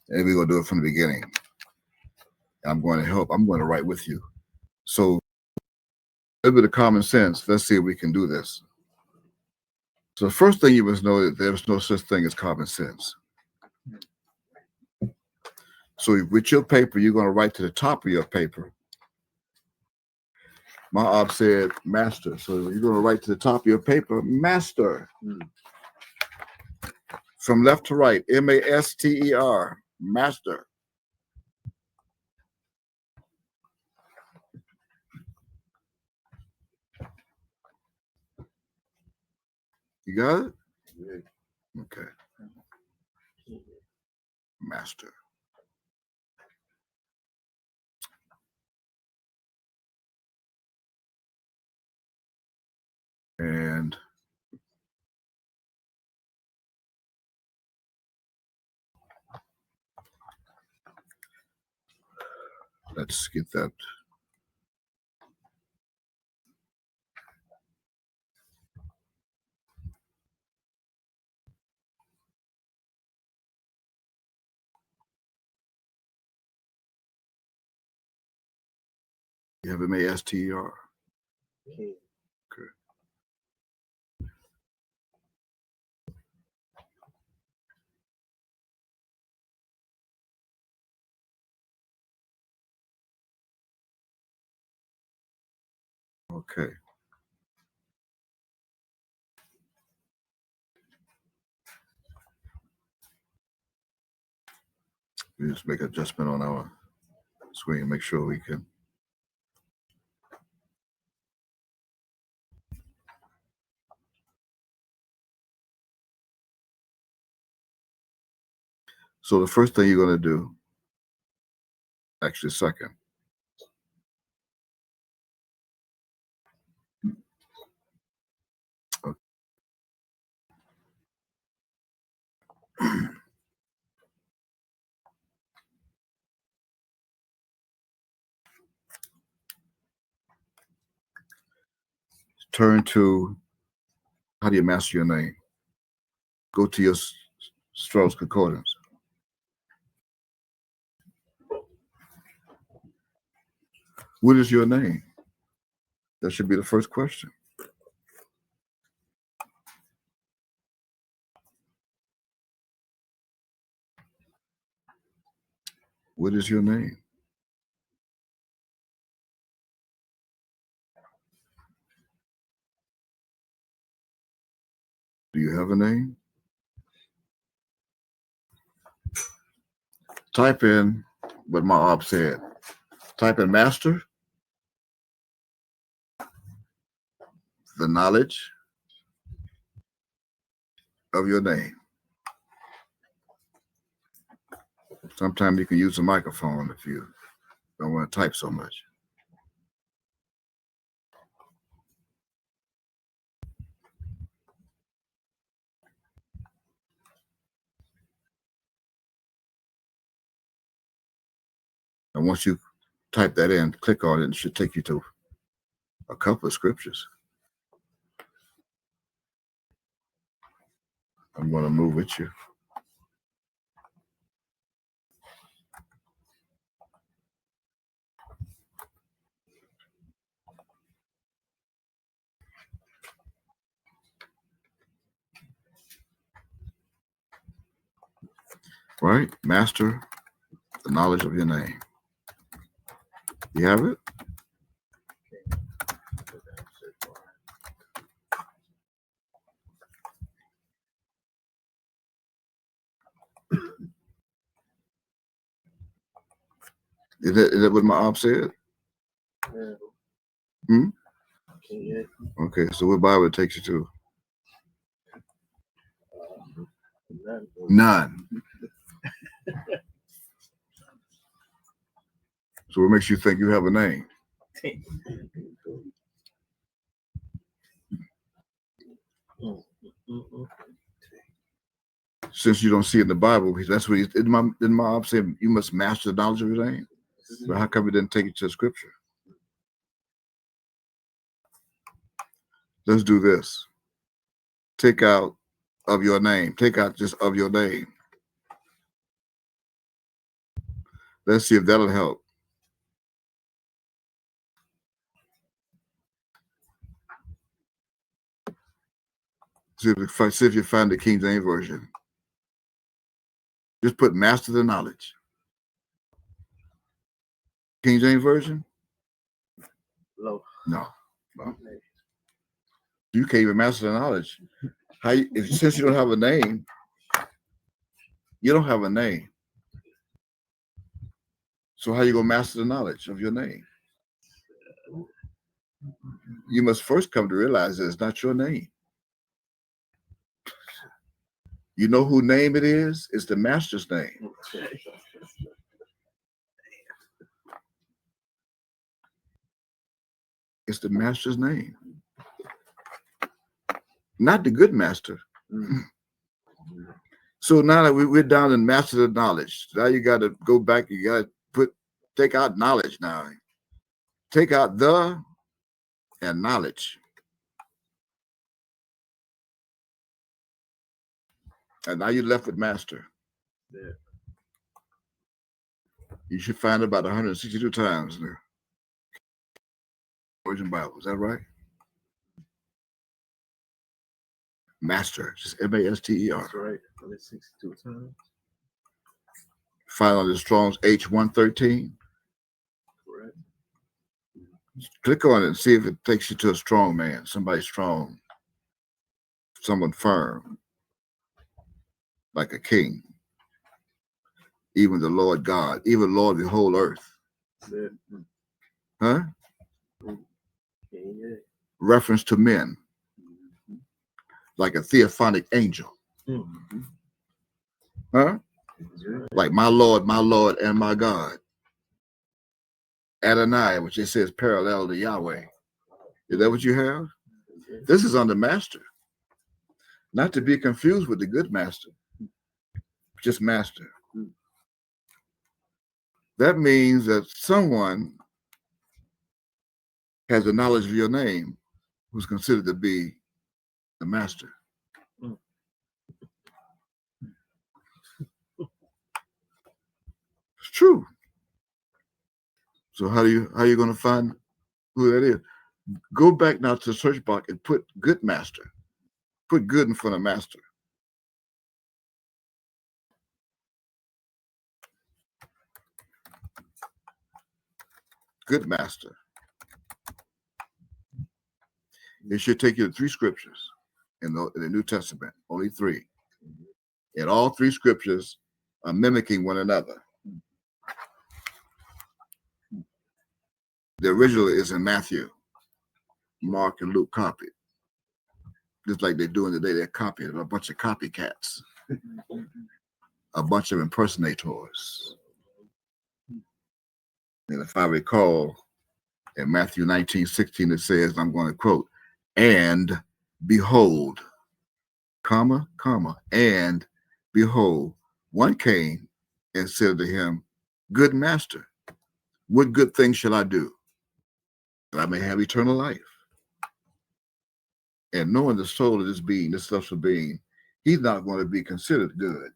[SPEAKER 2] And we're going to do it from the beginning. I'm going to help. I'm going to write with you. So a little bit of common sense. Let's see if we can do this. So the first thing you must know that there's no such thing as common sense. So with your paper, you're going to write to the top of your paper. My op said master. So you're going to write to the top of your paper, master. From left to right, M-A-S-T-E-R, master. You got it? Okay. Master. And let's get that. You have M-A-S-T-E-R.
[SPEAKER 4] Okay.
[SPEAKER 2] Okay. Okay. We just make an adjustment on our screen, make sure we can. So the first thing you're going to do, actually second, turn to, how do you master your name? Go to your Strauss Concordance. What is your name? That should be the first question. What is your name? Do you have a name? Type in what my op said. Type in master, the knowledge of your name. Sometimes you can use a microphone if you don't want to type so much. And once you type that in, click on it, it should take you to a couple of scriptures. I'm going to move with you. Right? Master the knowledge of your name. You have it? Is that what my op said? Hmm? Okay, so what Bible takes you to? None. So what makes you think you have a name? Since you don't see it in the Bible, that's what didn't my op say you must master the knowledge of your name? But how come it didn't take you to scripture? Let's do this. Take out of your name. Take out just of your name. Let's see if that'll help. See if you find the King James Version. Just put master the knowledge. King James Version?
[SPEAKER 4] Low.
[SPEAKER 2] No. Well, you can't even master the knowledge. Since you don't have a name, you don't have a name. So how you gonna master the knowledge of your name? You must first come to realize that it's not your name. You know whose name it is? It's the master's name. It's the master's name. Not the good master. So now that we're down in master the knowledge, now you got to go back. You got to take out knowledge now. Take out the and knowledge. And now you're left with master.
[SPEAKER 4] Yeah.
[SPEAKER 2] You should find it about 162 times in the Version Bible. Is that right? Master, just M-A-S-T-E-R.
[SPEAKER 4] That's right. 162 times.
[SPEAKER 2] Find on the Strong's H113.
[SPEAKER 4] Correct.
[SPEAKER 2] Click on it and see if it takes you to a strong man, somebody strong, someone firm, like a king, even the Lord God, even Lord of the whole earth.
[SPEAKER 4] Yeah.
[SPEAKER 2] Huh?
[SPEAKER 4] Yeah.
[SPEAKER 2] Reference to men, like a theophanic angel.
[SPEAKER 4] Mm-hmm.
[SPEAKER 2] Huh?
[SPEAKER 4] Yeah.
[SPEAKER 2] Like my Lord, and my God. Adonai, which it says parallel to Yahweh. Is that what you have? This is under master. Not to be confused with the good master. Just master. That means that someone has the knowledge of your name who's considered to be the master. It's true. So how you going to find who that is? Go back now to the search box and put good master. Put good in front of master. Good master. It should take you to 3 scriptures in the New Testament, only 3. And all 3 scriptures are mimicking one another. The original is in Matthew. Mark and Luke copied. Just like they're doing today, they're copying a bunch of copycats, a bunch of impersonators. And if I recall, in Matthew 19:16, it says, I'm going to quote, and behold, comma, and behold, one came and said to him, good master, what good thing shall I do that I may have eternal life? And knowing the soul of this being, this celestial being, he's not going to be considered good.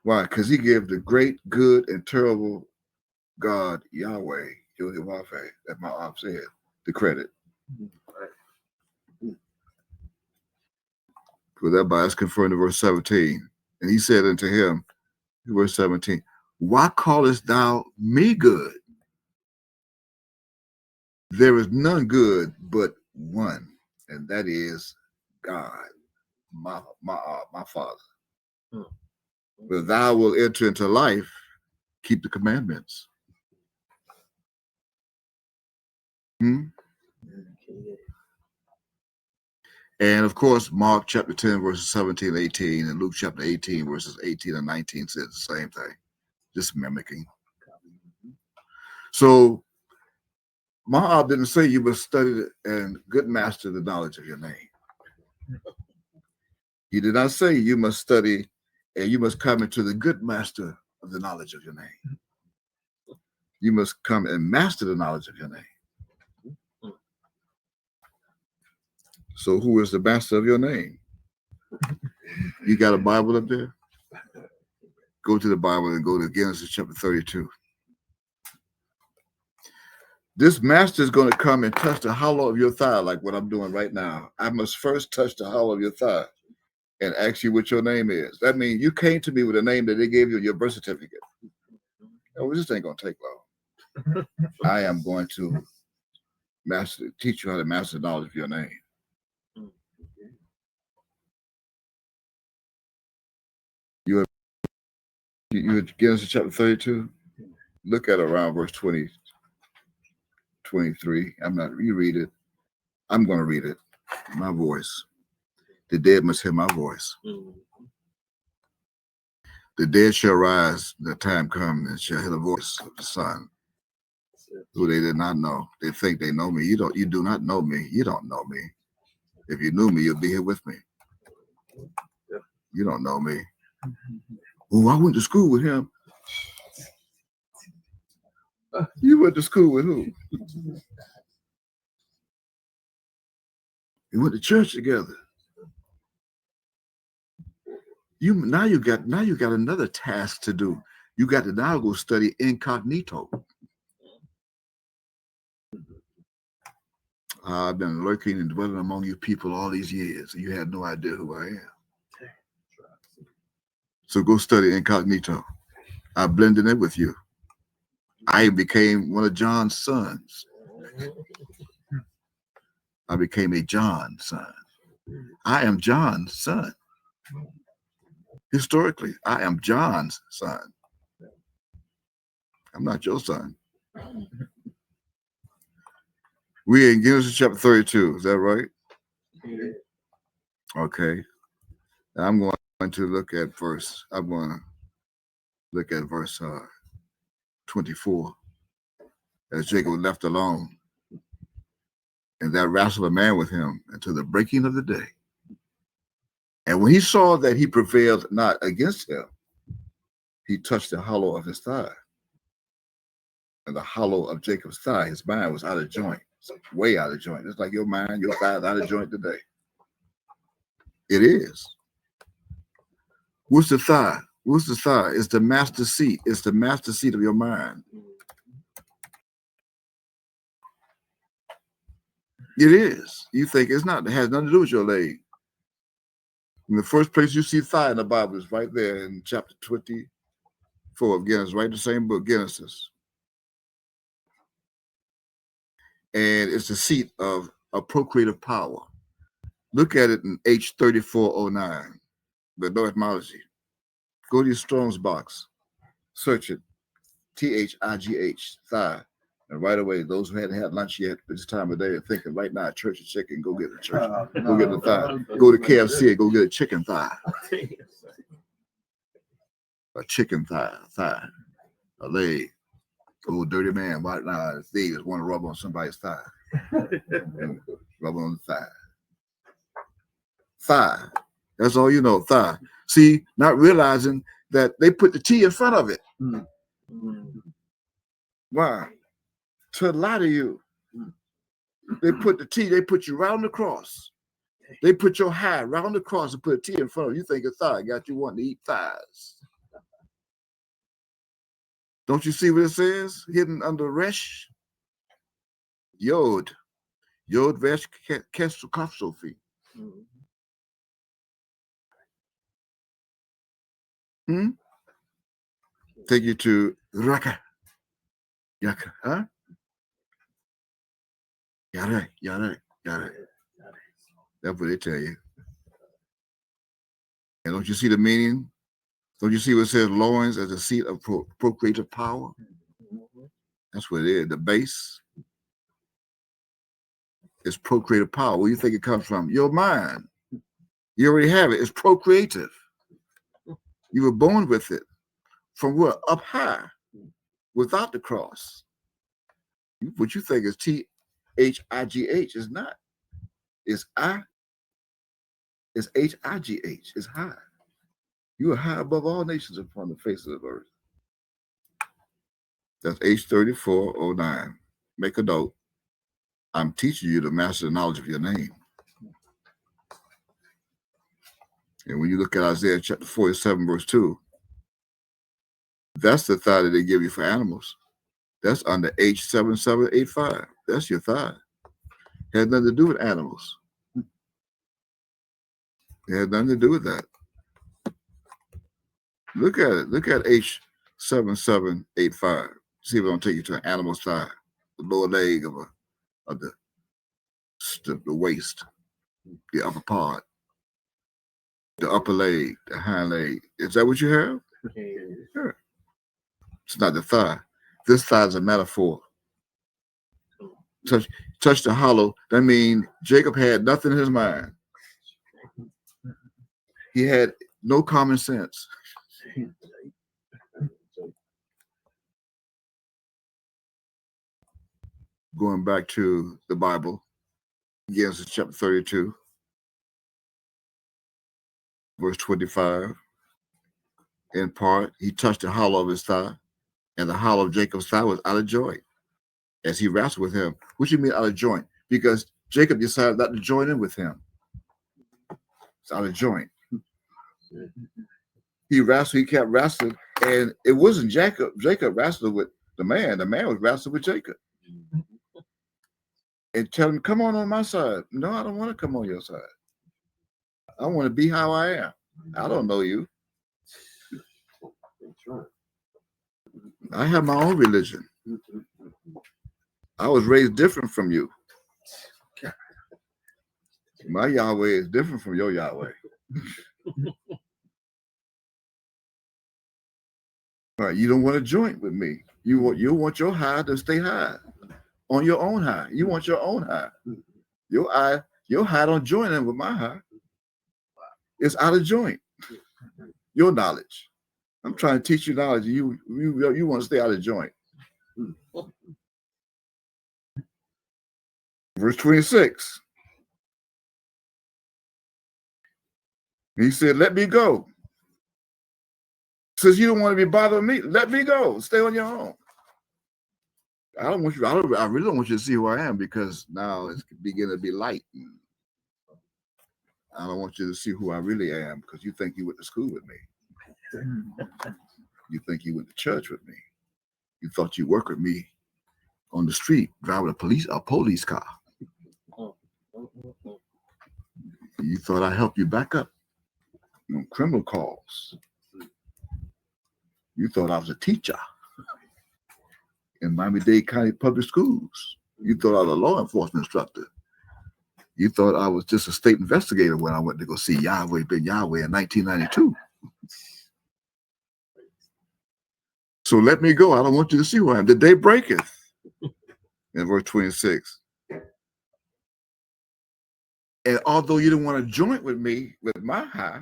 [SPEAKER 2] Why? Because he gave the great, good, and terrible God, Yahweh, Yehova, that my op said, the credit. For that by us confirmed in verse 17. And he said unto him, verse 17, why callest thou me good? There is none good but one, and that is God, my Father. But thou wilt enter into life, keep the commandments. And of course, Mark chapter 10, verses 17 and 18, and Luke chapter 18, verses 18 and 19 says the same thing, just mimicking. So, Ma'ab didn't say you must study and good master the knowledge of your name. He did not say you must study and you must come into the good master of the knowledge of your name. You must come and master the knowledge of your name. So who is the master of your name? You got a Bible up there? Go to the Bible and go to Genesis chapter 32. This master is going to come and touch the hollow of your thigh, like what I'm doing right now. I must first touch the hollow of your thigh and ask you what your name is. That means you came to me with a name that they gave you in your birth certificate. Oh, this ain't going to take long. I am going to teach you how to master the knowledge of your name. You at Genesis chapter 32? Look at around verse 20, 23. You read it. I'm going to read it. My voice. The dead must hear my voice. The dead shall rise, the time comes, and shall hear the voice of the Son, who they did not know. They think they know me. You do not know me. You don't know me. If you knew me, you'll be here with me. You don't know me. Oh, I went to school with him. You went to school with who? You went to church together. Now you got another task to do. You got to now go study incognito. I've been lurking and dwelling among you people all these years, and you had no idea who I am. So go study incognito. I blended in with you. I became one of John's sons. I became a John son. I am John's son. Historically, I am John's son. I'm not your son. We're in Genesis chapter 32. Is that right? Okay. I'm going to look at verse. I'm going to look at verse 24. As Jacob was left alone, and that wrestled a man with him until the breaking of the day. And when he saw that he prevailed not against him, he touched the hollow of his thigh. And the hollow of Jacob's thigh, his mind was out of joint, way out of joint. It's like your mind, your thigh is out of joint today. It is. What's the thigh? What's the thigh? It's the master seat. It's the master seat of your mind. It is. You think it's not. It has nothing to do with your leg. And the first place you see thigh in the Bible is right there in chapter 24 of Genesis, right in the same book, Genesis. And it's the seat of a procreative power. Look at it in H3409, the no etymology. Go to your Strong's box, search it, THIGH, thigh. And right away, those who hadn't had lunch yet this time of day are thinking right now, church and chicken, go get the church. Go get the thigh. Go to KFC and go get a chicken thigh. A chicken thigh, a leg. Oh, dirty man, right now, the thieves want to rub on somebody's thigh. And rub on the thigh. Thigh. That's all you know, thigh. See, not realizing that they put the T in front of it. Why? To lie to you. They put the T, they put you round the cross. They put your high round the cross and put a T in front of you. You think a thigh got you wanting to eat thighs. Don't you see what it says? Hidden under Resh? Yod. Yod Resh Kesukafsofi. Take you to Raka. Yaka, huh? Yare. That's what they tell you. And don't you see the meaning? Don't you see what it says loins as a seat of procreative power? That's what it is. The base is procreative power. Where do you think it comes from? Your mind. You already have it. It's procreative. You were born with it. From where? Up high. Without the cross. What you think is THIGH is not. It's I. It's HIGH. It's high. You are high above all nations upon the face of the earth. That's H3409. Make a note. I'm teaching you to master the knowledge of your name. And when you look at Isaiah chapter 47, verse 2, that's the thigh that they give you for animals. That's under H7785. That's your thigh. Had nothing to do with animals. It had nothing to do with that. Look at it. Look at H7785. See if I don't take you to an animal's thigh, the lower leg of the waist, the upper part, the upper leg, the hind leg. Is that what you have? Sure. It's not the thigh. This thigh is a metaphor. Touch the hollow. That means Jacob had nothing in his mind. He had no common sense. Going back to the Bible, Genesis chapter 32, verse 25. In part, he touched the hollow of his thigh, and the hollow of Jacob's thigh was out of joint as he wrestled with him. What do you mean out of joint? Because Jacob decided not to join in with him. It's out of joint. He wrestled, he kept wrestling, and it wasn't Jacob wrestled with the man. The man was wrestling with Jacob. And tell him, come on my side. No, I don't want to come on your side. I want to be how I am. I don't know you. I have my own religion. I was raised different from you. My Yahweh is different from your Yahweh. All right, you don't want to joint with me. You want your high to stay high on your own high. You want your own high. Your high don't join in with my high. It's out of joint. Your knowledge. I'm trying to teach you knowledge. You want to stay out of joint. Verse 26. He said, let me go. Says you don't want to be bothered with me. Let me go. Stay on your own. I really don't want you to see who I am because now it's beginning to be light. I don't want you to see who I really am because you think you went to school with me. You think you went to church with me. You thought you worked with me on the street driving a police car. You thought I helped you back up on criminal calls. You thought I was a teacher in Miami-Dade County Public Schools. You thought I was a law enforcement instructor. You thought I was just a state investigator when I went to go see Yahweh Ben Yahweh in 1992. So let me go. I don't want you to see who I am. The day breaketh. In verse 26. And although you didn't want to joint with me with my high,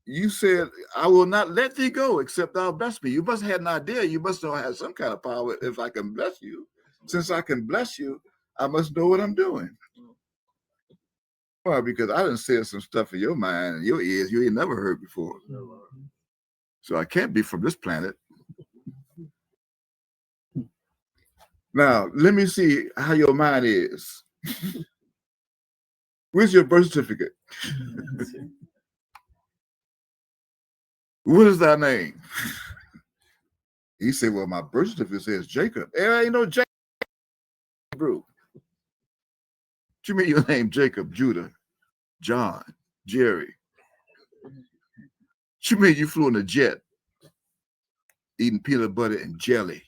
[SPEAKER 2] you said, I will not let thee go except thou bless me. You must have had an idea. You must know I have some kind of power if I can bless you. Since I can bless you, I must know what I'm doing. Well, because I done said some stuff in your mind and your ears you ain't never heard before. So I can't be from this planet. Now, let me see how your mind is. Where's your birth certificate? What is thy name? He said, well, my birth certificate says Jacob. There ain't no Jacob. Bro. What you mean your name Jacob, Judah, John, Jerry? What you mean you flew in a jet, eating peanut butter and jelly?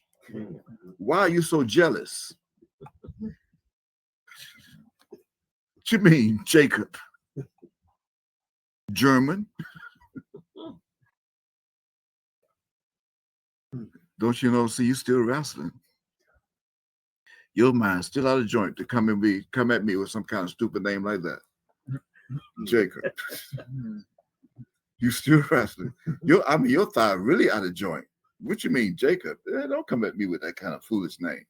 [SPEAKER 2] Why are you so jealous? What you mean Jacob? German? Don't you know, see, you still wrestling. Your mind's still out of joint to come at me with some kind of stupid name like that. Jacob. You still wrestling. Your thigh really out of joint. What you mean, Jacob? Don't come at me with that kind of foolish name.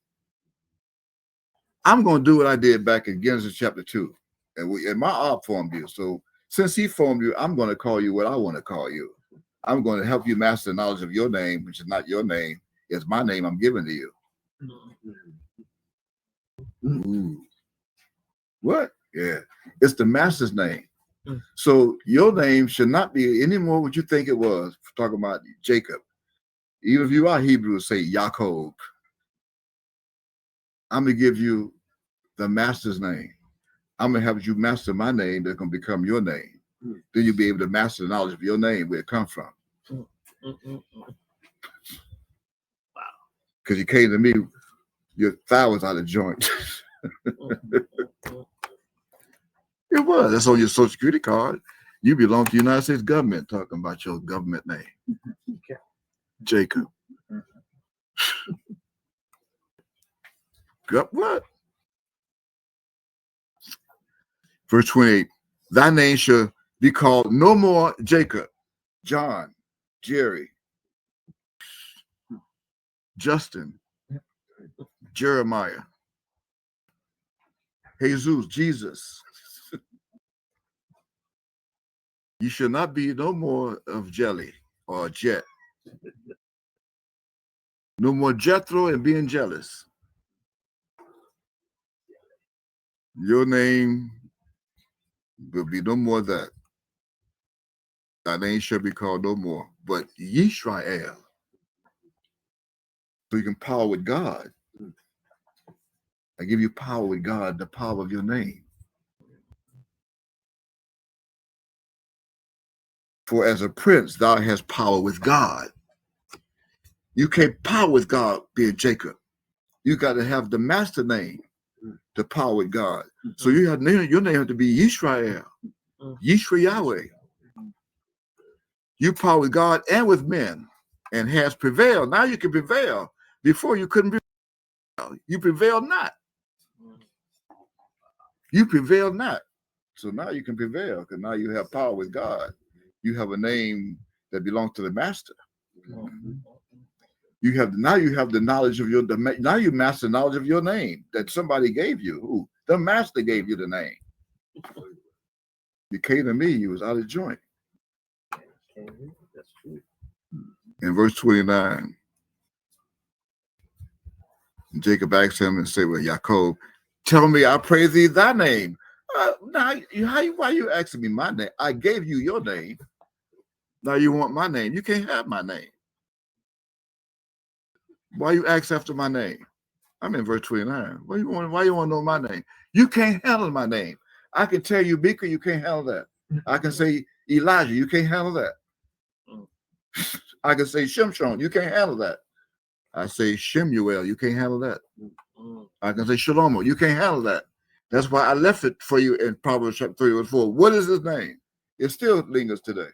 [SPEAKER 2] I'm going to do what I did back in Genesis chapter 2. And my Ab formed you. So since he formed you, I'm going to call you what I want to call you. I'm going to help you master the knowledge of your name, which is not your name. It's my name I'm giving to you. Ooh. What? Yeah. It's the master's name. So your name should not be anymore what you think it was. Talking about Jacob. Even if you are Hebrew, say Yaakov. I'm going to give you the master's name. I'm going to have you master my name that's going to become your name. Then you'll be able to master the knowledge of your name, where it comes from. Because you came to me, your thigh was out of joint. It was. That's on your Social Security card. You belong to the United States government, talking about your government name. Jacob. What? Verse 28. Thy name shall be called no more Jacob, John, Jerry, Justin, Jeremiah, Jesus, Jesus. You shall not be no more of jelly or jet. No more Jethro and being jealous. Your name will be no more that. Thy name shall be called no more, but Yisrael. So you can power with God. I give you power with God, the power of your name. For as a prince, thou hast power with God. You can't power with God being Jacob. You got to have the master name to power with God. So you have your name have to be Yisrael, Yisrael. You power with God and with men, and has prevailed. Now you can prevail. Before you couldn't prevail. You prevail not. You prevail not. So now you can prevail because now you have power with God. You have a name that belongs to the master. You have the knowledge of now you master the knowledge of your name that somebody gave you. Who? The master gave you the name. You came to me, you was out of joint.
[SPEAKER 4] That's true.
[SPEAKER 2] In verse 29, Jacob asked him and said, well, Yaakov, tell me, I pray thee thy name. Why are you asking me my name? I gave you your name. Now you want my name. You can't have my name. Why you ask after my name? I'm in verse 29. Why you want to know my name? You can't handle my name. I can tell you Mika, you can't handle that. I can say Elijah, you can't handle that. I can say Shimshon, you can't handle that. I say Shemuel, you can't handle that. I can say Shalomo, you can't handle that. That's why I left it for you in Proverbs chapter 3 verse 4. What is his name? It still lingers today.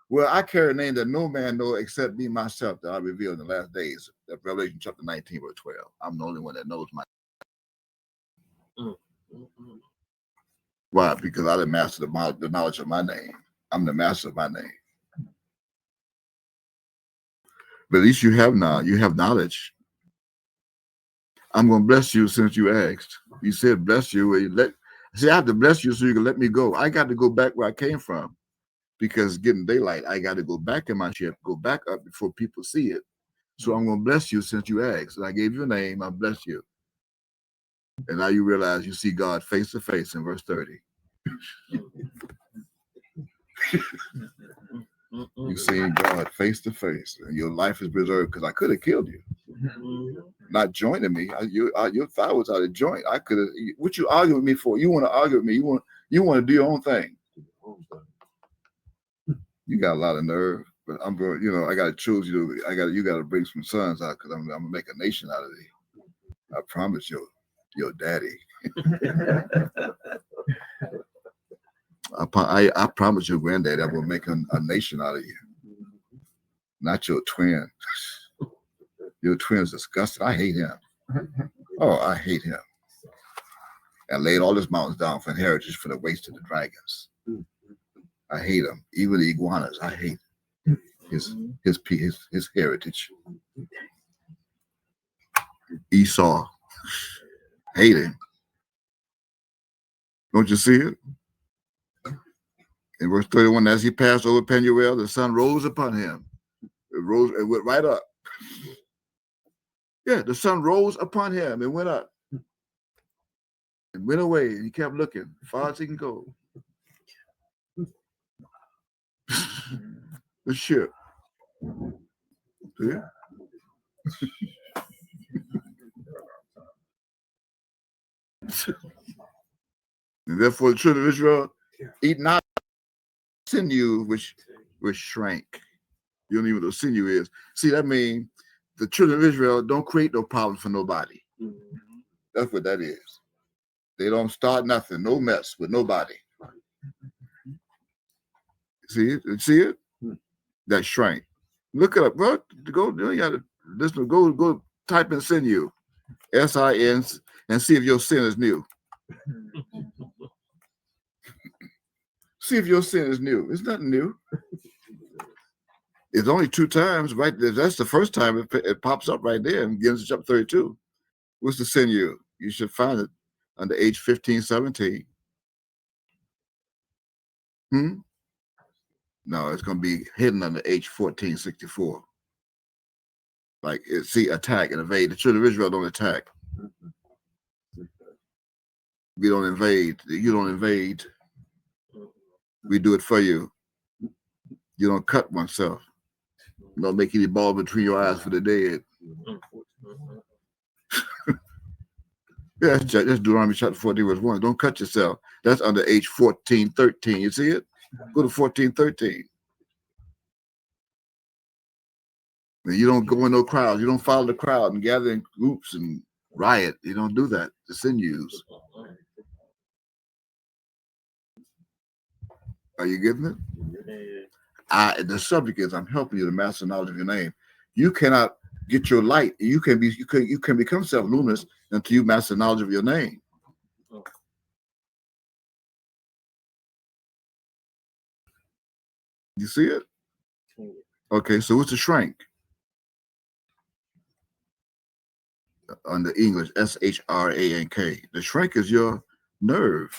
[SPEAKER 2] Well, I carry a name that no man knows except me myself that I reveal in the last days. That Revelation chapter 19 verse 12. I'm the only one that knows my name. Why? Because I didn't master the knowledge of my name. I'm the master of my name. But at least you have now. You have knowledge. I'm going to bless you since you asked. You said bless you. I have to bless you so you can let me go. I got to go back where I came from because getting daylight, I got to go back in my ship, go back up before people see it. So I'm going to bless you since you asked. And I gave you a name. I bless you. And now you realize you see God face to face in verse 30. You see God face to face, and your life is preserved because I could have killed you. Not joining me, your thigh was out of joint. I could have. What you argue with me for? You want to argue with me? You want to do your own thing. You got a lot of nerve, but I'm going. I got to choose you. You got to bring some sons out because I'm gonna make a nation out of you. I promise you, your daddy. I promise your granddaddy I will make a nation out of you. Not your twin. Your twin's disgusting. I hate him. Oh, I hate him. And laid all his mountains down for inheritance for the waste of the dragons. I hate him. Even the iguanas, I hate his heritage. Esau, hate him. Don't you see it? In verse 31, as he passed over Penuel, the sun rose upon him. It went right up. Yeah, the sun rose upon him and went up. And went away, and he kept looking as far as he can go. The ship. See? And therefore, the children of Israel eat not sinew, which shrank. You don't even know what sinew is. See, that means the children of Israel don't create no problems for nobody. That's what that is. They don't start nothing, no mess with nobody. See it? See it? That shrank. Look it up. Bro. Go. You gotta listen. Go. Type in sinew, S-I-N, and see if your sin is new. See if your sin is new. It's nothing new. It's only 2 times, right? That's the first time it pops up right there in Genesis chapter 32. What's the sinew? You should find it under age 15, 17. No, it's going to be hidden under age 14, 64. Like, see, attack and evade. The children of Israel don't attack. We don't invade. You don't invade. We do it for you. You don't cut oneself. You don't make any ball between your eyes for the dead. Yeah, that's Deuteronomy chapter 14, verse 1. Don't cut yourself. That's under age 14, 13. You see it? Go to 14, 13. And you don't go in no crowds. You don't follow the crowd and gather in groups and riot. You don't do that. The sinews. Are you getting it? The subject is I'm helping you to master the knowledge of your name. You cannot get your light. You can become self-luminous until you master the knowledge of your name. You see it? Okay, so what's the shrank? Under English, S-H-R-A-N-K. The shrank is your nerve.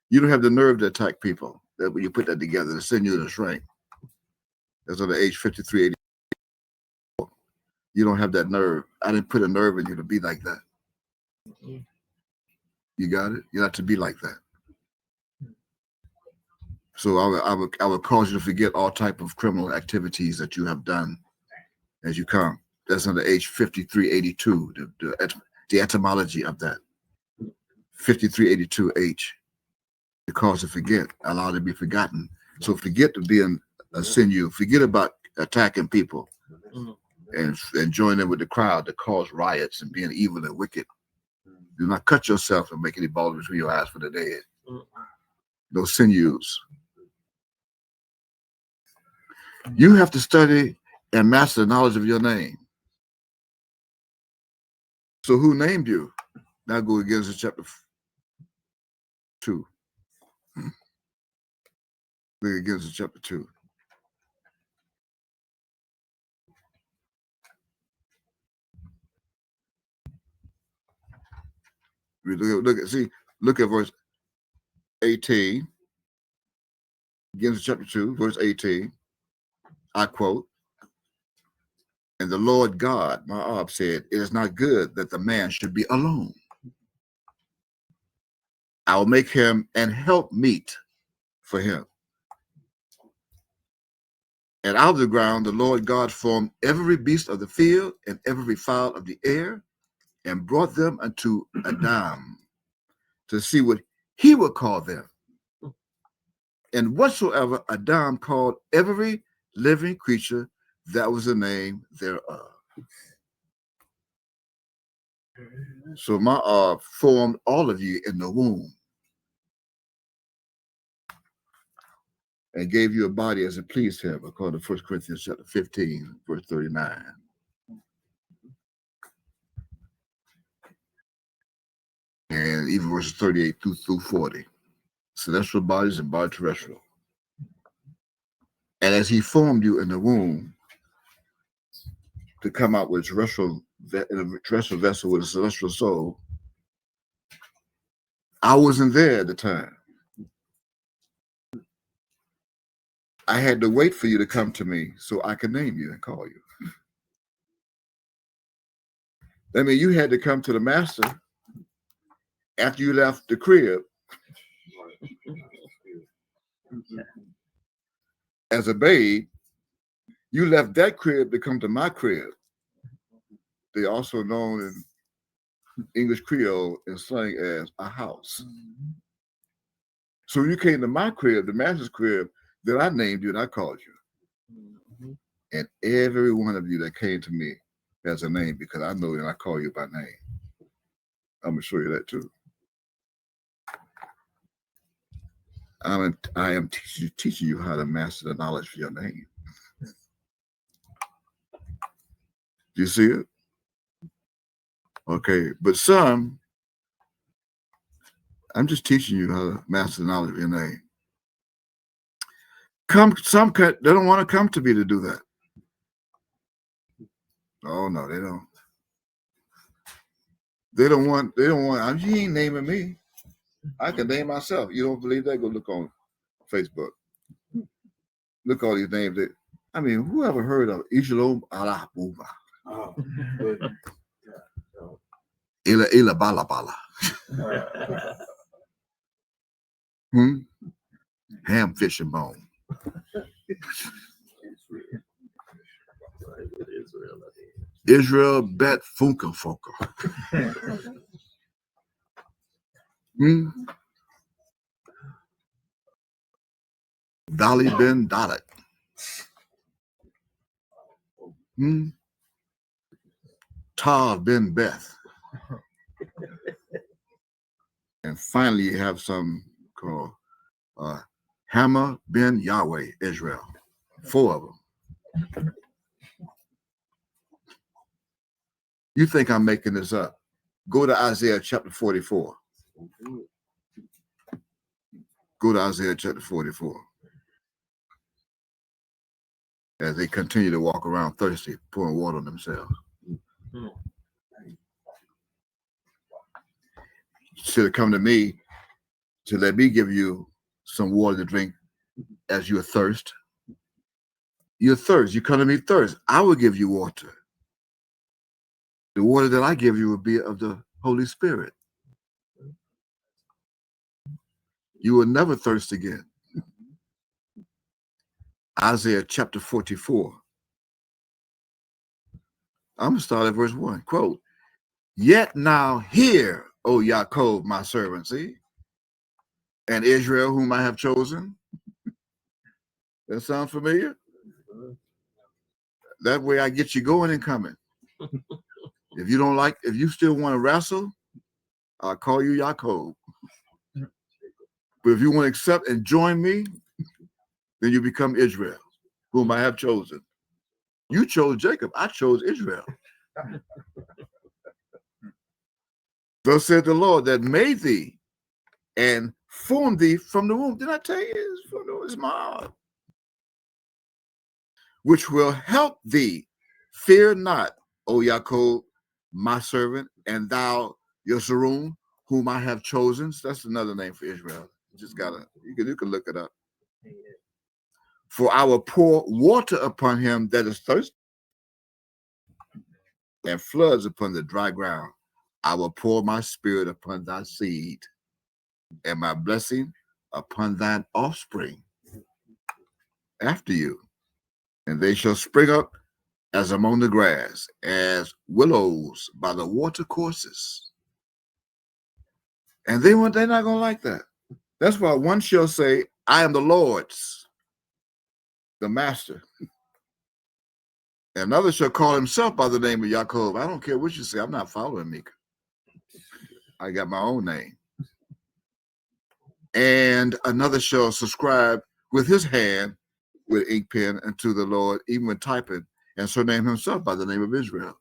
[SPEAKER 2] You don't have the nerve to attack people. That when you put that together, the sinew and the shrank. That's under age 53, 84. You don't have that nerve. I didn't put a nerve in you to be like that. You got it? You're not to be like that. So I would cause you to forget all type of criminal activities that you have done as you come. That's under age 5382, the etymology of that. 5382H. To cause to forget, allow to be forgotten. So forget to be a sinew. Forget about attacking people and join in with the crowd to cause riots and being evil and wicked. Do not cut yourself and make any balls between your eyes for the dead. Those sinews. You have to study and master the knowledge of your name. So who named you? Now go to Genesis chapter 2. Look at Genesis chapter 2. Look at verse 18. Genesis chapter 2, verse 18. I quote, and the Lord God, Ma'ab, said, it is not good that the man should be alone. I will make him an helpmeet for him. And out of the ground the Lord God formed every beast of the field and every fowl of the air and brought them unto Adam to see what he would call them. And whatsoever Adam called every living creature, that was the name thereof. So Ma'ab formed all of you in the womb and gave you a body as it pleased him, according to 1 Corinthians chapter 15, verse 39. And even verses 38 through 40. Celestial bodies and body terrestrial. And as he formed you in the womb to come out with a terrestrial vessel with a celestial soul, I wasn't there at the time. I had to wait for you to come to me so I could name you and call you. I mean, you had to come to the master after you left the crib as a babe. You left that crib to come to my crib. They also known in English Creole and slang as a house. So you came to my crib, the master's crib, that I named you and I called you. And every one of you that came to me has a name because I know and I call you by name. I'm gonna show you that too. I am teaching you how to master the knowledge of your name. Do you see it? Okay, but some, I'm just teaching you how to master the knowledge of your name. Some they don't want to come to me to do that. Oh no, they don't. They don't want. You ain't naming me. I can name myself. You don't believe that? Go look on Facebook. Look all these names. I mean, who ever heard of Ishalom Allah Buba?
[SPEAKER 4] Oh,
[SPEAKER 2] Ila Bala Bala. Ham, fish, and bone. Israel Bet Funka Funka. Dali Ben Dalit. Tav Ben Beth. And finally, you have some called Hammer Ben Yahweh, Israel. 4 of them. You think I'm making this up? Go to Isaiah chapter 44. Go to Isaiah chapter 44. As they continue to walk around thirsty, pouring water on themselves. Should have come to me to let me give you some water to drink as you are thirst. You're thirst. You come to me thirst. I will give you water. The water that I give you will be of the Holy Spirit. You will never thirst again. Isaiah chapter 44. I'm going to start at verse 1. Quote, "Yet now hear, O Yaakov, my servant," see? "And Israel, whom I have chosen." That sound familiar? That way I get you going and coming. If you still want to wrestle, I'll call you Yaakov. But if you want to accept and join me, then you become Israel, whom I have chosen. You chose Jacob. I chose Israel. Thus said the Lord that made thee and formed thee from the womb. Did I tell you it's my heart? Which will help thee. Fear not, O Yaakov, my servant, and thou, Yeshurun, whom I have chosen. So that's another name for Israel. You can look it up. For I will pour water upon him that is thirsty, and floods upon the dry ground. I will pour my spirit upon thy seed, and my blessing upon thine offspring after you. And they shall spring up as among the grass, as willows by the water courses. And they're not going to like that. That's why one shall say, I am the Lord's, the master. And another shall call himself by the name of Yaakov. I don't care what you say. I'm not following Mika. I got my own name. And another shall subscribe with his hand with ink pen unto the Lord, even when typing, and so name himself by the name of Israel.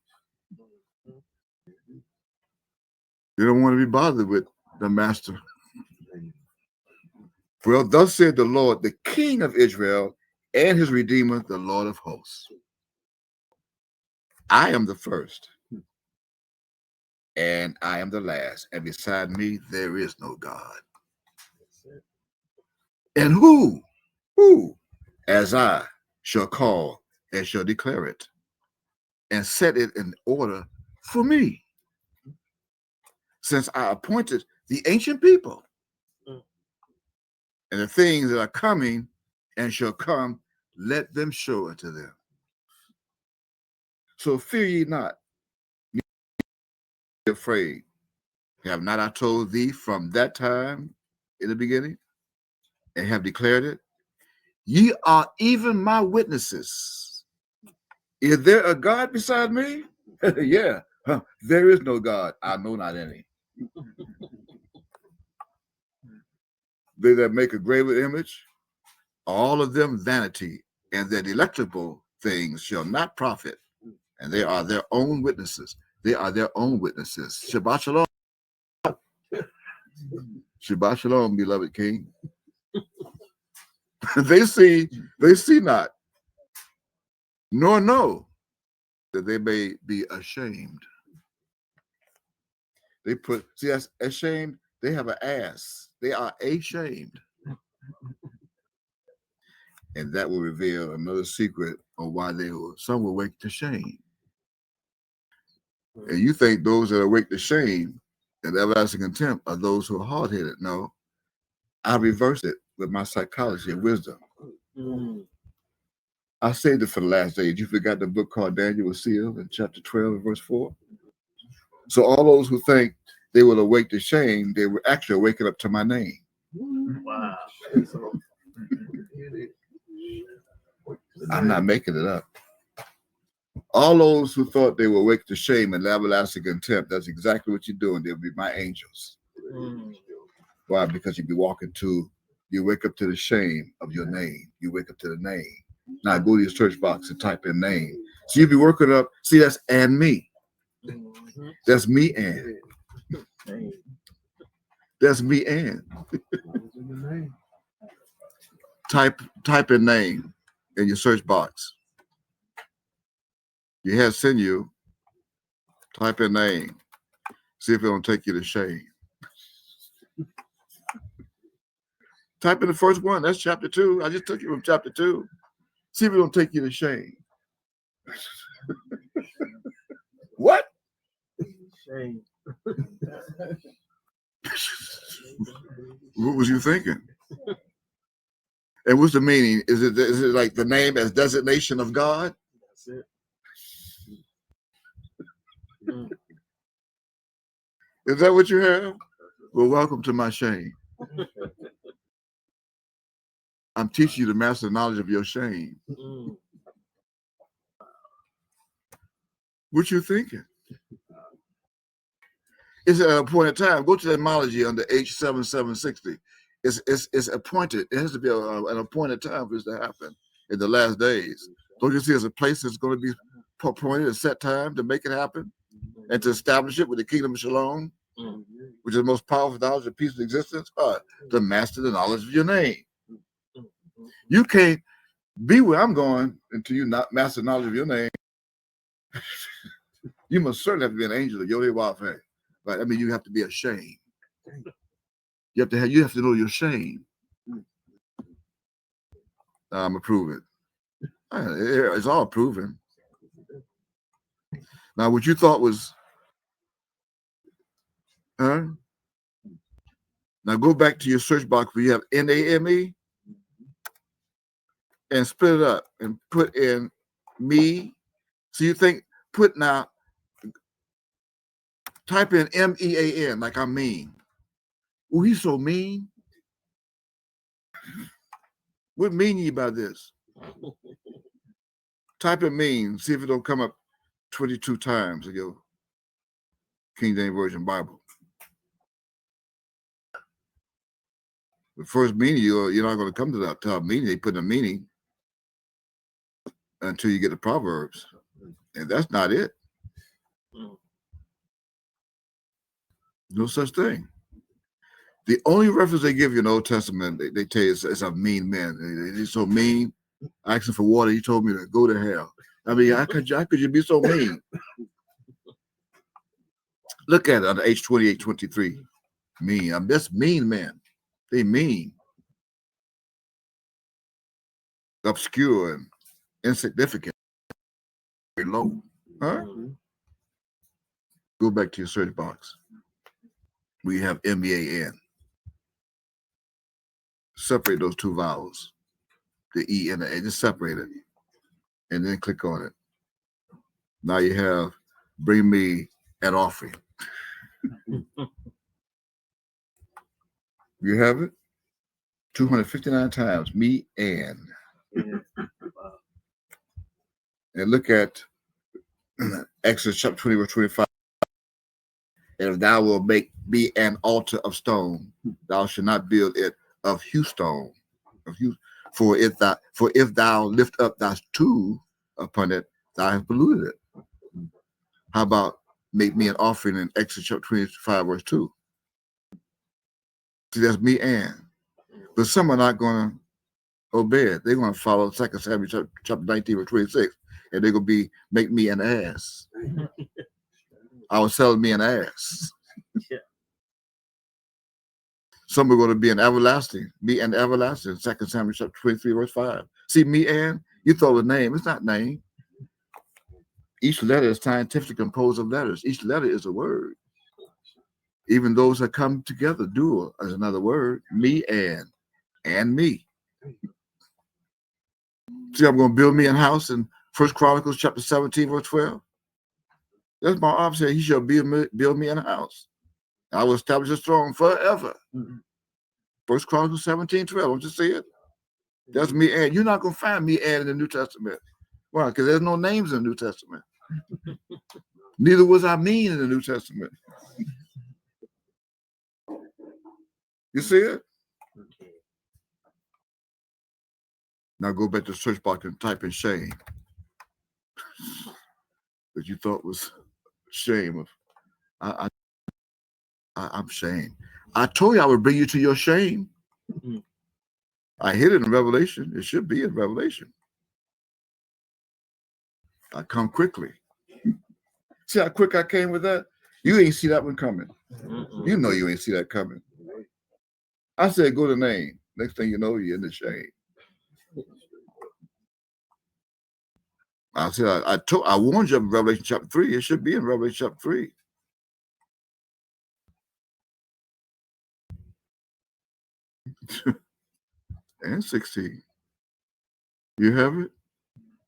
[SPEAKER 2] They don't want to be bothered with the master. Well, thus said the Lord, the King of Israel, and his Redeemer, the Lord of hosts. I am the first, and I am the last, and beside me there is no God. And who, as I shall call and shall declare it, and set it in order for me, since I appointed the ancient people, and the things that are coming and shall come, let them show it to them. So fear ye not, be afraid. Have not I told thee from that time in the beginning, and have declared it? Ye are even my witnesses. Is there a God beside me? Yeah, there is no God. I know not any. They that make a graven image, all of them vanity, and their delectable things shall not profit. And they are their own witnesses. They are their own witnesses. Shabbat shalom. Shabbat shalom, beloved King. they see not, nor know that they may be ashamed. They put, see, that's ashamed. They have an ass. They are ashamed. And that will reveal another secret on why some will awake to shame. And you think those that awake to shame and everlasting contempt are those who are hard-headed. No, I reverse it with my psychology and wisdom. I saved it for the last days. You forgot the book called Daniel was sealed in chapter 12 and verse 4? So all those who think they will awake to shame, they were actually waking up to my name.
[SPEAKER 4] Wow.
[SPEAKER 2] I'm not making it up. All those who thought they were awake to shame and everlasting contempt, that's exactly what you're doing. They'll be my angels. Why? Because you wake up to the shame of your name. You wake up to the name. Now go to your search box and type in name. So you'll be working up. See, that's and me. That's me and. That's me and. Type in name in your search box. You have send you. Type in name. See if it don't take you to shame. Type in the first one. That's chapter 2. I just took you from chapter 2. See if it don't take you to shame. What?
[SPEAKER 4] Shame.
[SPEAKER 2] What was you thinking? And what's the meaning? Is it like the name as designation of God?
[SPEAKER 4] That's it.
[SPEAKER 2] Is that what you have? Well, welcome to my shame. I'm teaching you to master the knowledge of your shame. What you thinking? It's at an appointed time. Go to the etymology under H7760. It's appointed. It has to be an appointed time for this to happen in the last days. Don't you see there's a place that's going to be appointed, a set time to make it happen and to establish it with the kingdom of Shalom, which is the most powerful knowledge of peace of existence, to master the knowledge of your name. You can't be where I'm going until you not master the knowledge of your name. You must certainly have to be an angel of Yehweh. Right? I mean, you have to be ashamed. You have to know your shame. I'm gonna prove it. It's all proven. Now, what you thought was, Now go back to your search box where you have NAME and split it up and put in me. So you think type in MEAN like I'm mean. Oh, he's so mean. What mean you about this? Type in mean, see if it don't come up 22 times in your King James Version Bible. The first meaning, you're not going to come to that top meaning. They put a meaning until you get the Proverbs. And that's not it. No such thing. The only reference they give you in the Old Testament, they tell you it's of mean men. They're so mean. Asking for water, he told me to go to hell. I mean, how could you be so mean? Look at it on the H2823. Mean. That's mean men. They mean. Obscure and insignificant. Very low. Huh? Go back to your search box. We have MEAN. Separate those two vowels. The E and the A. Just separate it. And then click on it. Now you have bring me an offering. You have it 259 times, me and.
[SPEAKER 4] Wow.
[SPEAKER 2] And look at Exodus chapter 20, verse 25. And if thou wilt make me an altar of stone, thou shalt not build it of hew stone. For if thou lift up thy tool upon it, thou hast polluted it. How about make me an offering in Exodus chapter 25, verse 2? See, that's me and. But some are not going to obey it. They're going to follow 2 Samuel chapter 19, verse 26. And they're going to be, make me an ass. I was selling me an ass.
[SPEAKER 4] Yeah.
[SPEAKER 2] Some are going to be an everlasting, me and everlasting. 2 Samuel chapter 23, verse 5. See, me and, you throw a name. It's not name. Each letter is scientifically composed of letters. Each letter is a word. Even those that come together, dual is another word. Me and me. See, I'm going to build me a house in 1 Chronicles chapter 17, verse 12. That's my officer. He shall build me a house. I will establish a throne forever. 1 Chronicles 17, 12. Don't you see it? That's me and. You're not going to find me and in the New Testament. Why? Because there's no names in the New Testament. Neither was I mean in the New Testament. You see it? Now go back to the search box and type in shame. That you thought was shame. I'm shame. I told you I would bring you to your shame. I hid it in Revelation. It should be in Revelation. I come quickly. See how quick I came with that? You ain't see that one coming. You know you ain't see that coming. I said, go to name. Next thing you know, you're in the shade. I said, I warned you in Revelation chapter 3. It should be in Revelation chapter 3. And 16. You have it?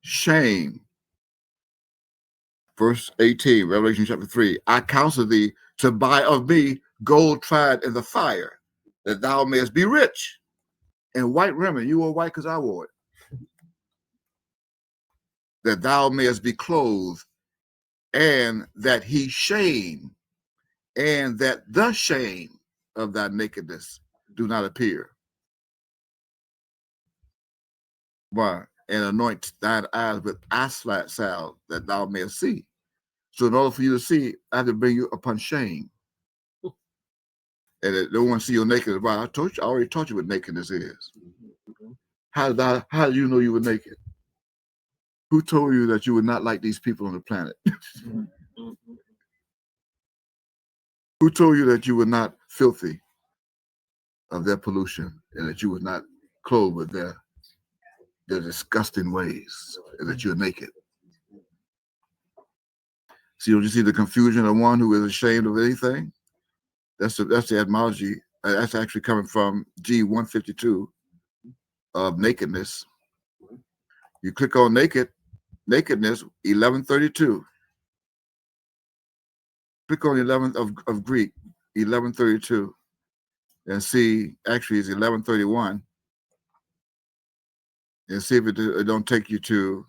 [SPEAKER 2] Shame. Verse 18, Revelation chapter 3. I counsel thee to buy of me gold tried in the fire, that thou mayest be rich. And white raiment, you wore white because I wore it. That thou mayest be clothed, and that he shame, and that the shame of thy nakedness do not appear. Why? And anoint thine eyes with eye salve, that thou mayest see. So in order for you to see, I have to bring you upon shame. And they don't want to see your nakedness. Right? I already taught you what nakedness is. How did you know you were naked? Who told you that you were not like these people on the planet? Who told you that you were not filthy of their pollution, and that you were not clothed with their disgusting ways, and that you're naked? See, don't you see the confusion of one who is ashamed of anything? That's the etymology. That's actually coming from G152 of nakedness. You click on nakedness, 1132. Click on 11th of Greek, 1132, and see, actually it's 1131, and see if it don't take you to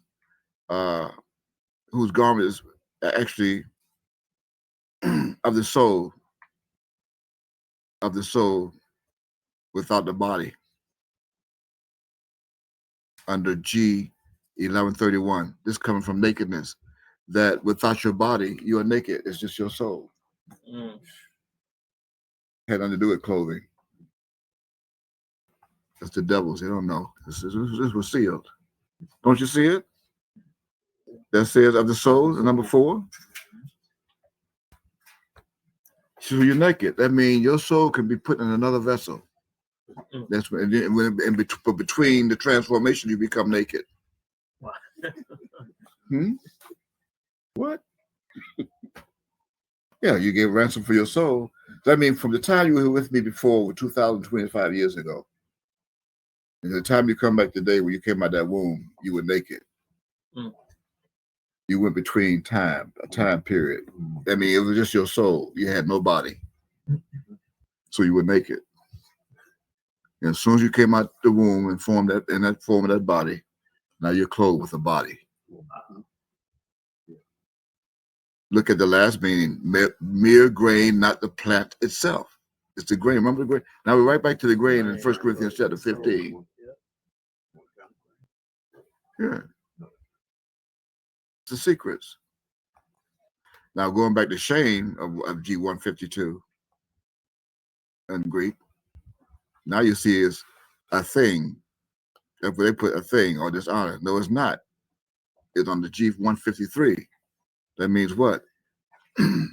[SPEAKER 2] whose garment is actually of the soul without the body, under G 1131. This coming from nakedness, that without your body you are naked. It's just your soul. Had nothing to do with clothing. That's the devils. They don't know. This was sealed. Don't you see it? That says of the soul, number 4. So you're naked. That means your soul can be put in another vessel. That's when between the transformation, you become naked.
[SPEAKER 4] Wow.
[SPEAKER 2] What? Yeah, you gave ransom for your soul. That means from the time you were with me before, 2,025 years ago, and the time you come back today, when you came out of that womb, you were naked. You went between a time period. I mean, it was just your soul. You had no body. So you were naked. And as soon as you came out the womb and formed that in that form of that body, now you're clothed with a body. Look at the last meaning, mere grain, not the plant itself. It's the grain. Remember the grain? Now we're right back to the grain in 1 Corinthians chapter 15. Yeah. It's the secrets. Now going back to Shane of G152 in Greek, now you see is a thing. If they put a thing or dishonor. No, it's not. It's on the G153. That means what? Do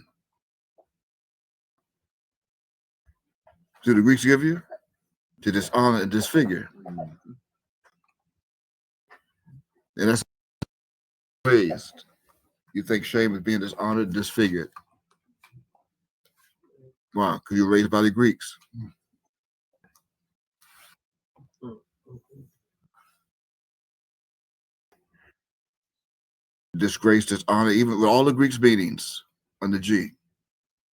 [SPEAKER 2] the Greeks give you? To dishonor and disfigure. And that's raised. You think shame is being dishonored and disfigured. Why? Because you were raised by the Greeks. Disgrace, dishonor, even with all the Greeks meanings on the G,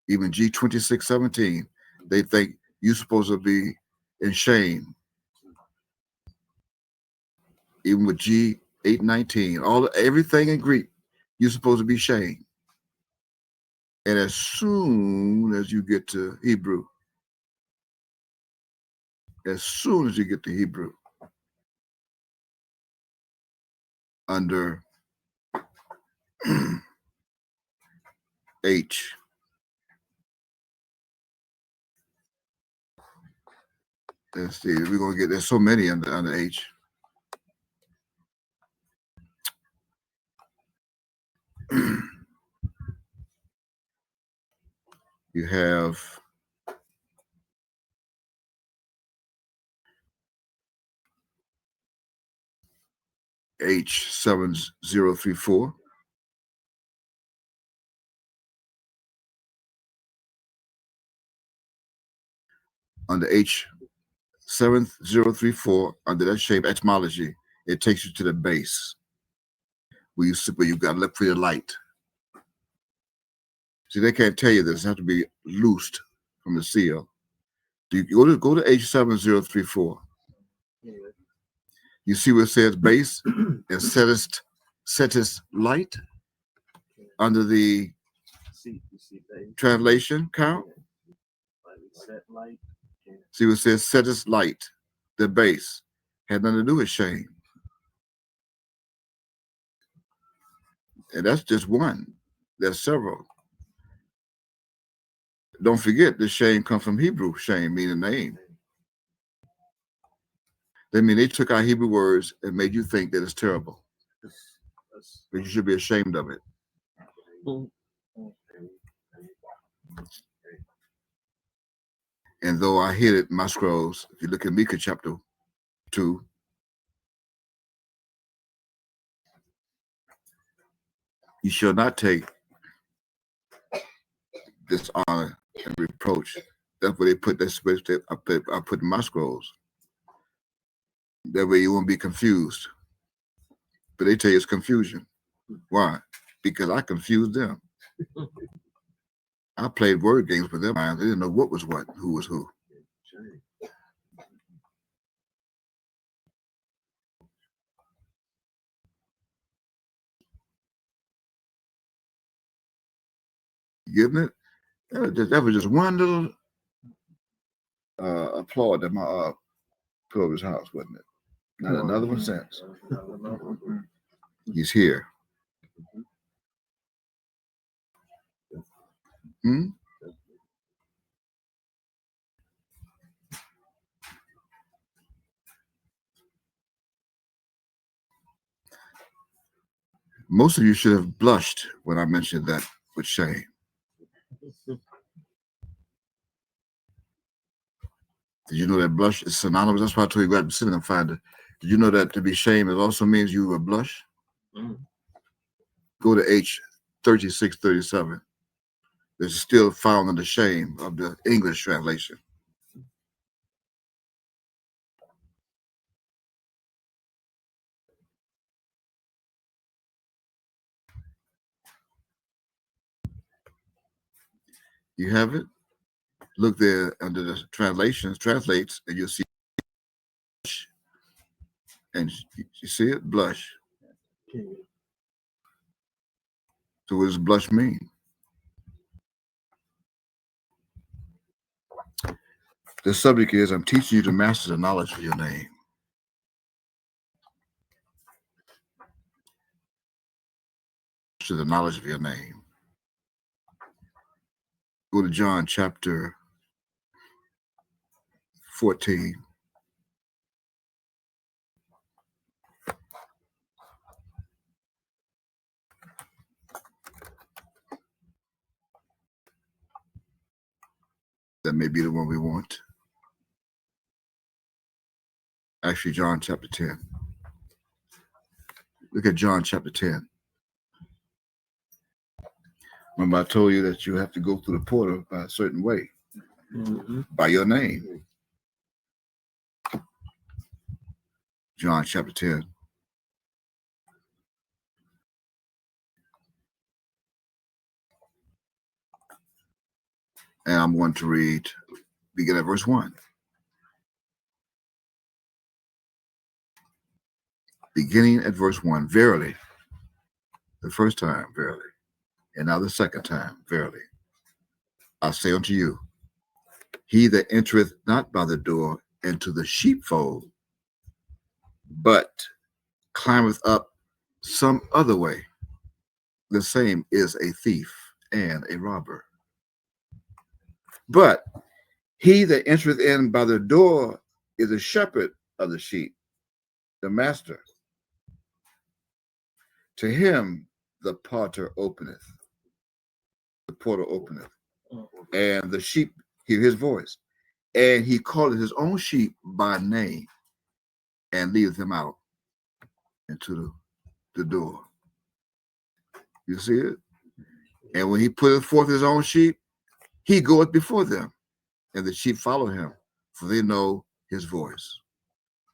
[SPEAKER 2] even G2617, they think you're supposed to be in shame. Even with G819, everything in Greek, you're supposed to be shame. And as soon as you get to Hebrew, under H, let's see, we're going to get, there's so many under H. You have H7034. Under H7034, under that shape etymology, it takes you to the base where you got to look for your light. See, they can't tell you this. It has to be loosed from the seal. You go to H7034. You see where it says base and settest light under the translation count. See what it says settest light, the base. Had nothing to do with shame. And that's just one. There's several. Don't forget the shame comes from Hebrew shame, meaning name. That means they took our Hebrew words and made you think that it's terrible. But you should be ashamed of it. And though I hid it in my scrolls, if you look at Micah chapter 2, you shall not take dishonor and reproach. That's what they put. That's what I put in my scrolls. That way you won't be confused. But they tell you it's confusion. Why? Because I confused them. I played word games with them. They didn't know what was what, who was who. Giving it? That was just one little applaud that my put over his house, wasn't it? Not another one since. He's here. Most of you should have blushed when I mentioned that with shame. Did you know that blush is synonymous? That's why I told you go out and sit and find it. Did you know that to be shame, it also means you will blush? Go to H3637. This is still found in the shame of the English translation. You have it? Look there under the translations, translates, and you'll see blush. And you see it? Blush.
[SPEAKER 4] Okay.
[SPEAKER 2] So what does blush mean? The subject is, I'm teaching you to master the knowledge of your name. To the knowledge of your name. Go to John chapter 14. That may be the one we want. Actually, John chapter 10. Look at John chapter 10. Remember, I told you that you have to go through the portal by a certain way, by your name. John chapter 10. And I'm going to read, begin at verse 1. Beginning at verse 1, verily, the first time, verily, and now the second time, verily, I say unto you, he that entereth not by the door into the sheepfold, but climbeth up some other way, the same is a thief and a robber. But he that entereth in by the door is a shepherd of the sheep, the master. To him the porter openeth. The porter openeth. And the sheep hear his voice. And he calleth his own sheep by name and leadeth them out into the door. You see it? And when he putteth forth his own sheep, he goeth before them, and the sheep follow him, for they know his voice.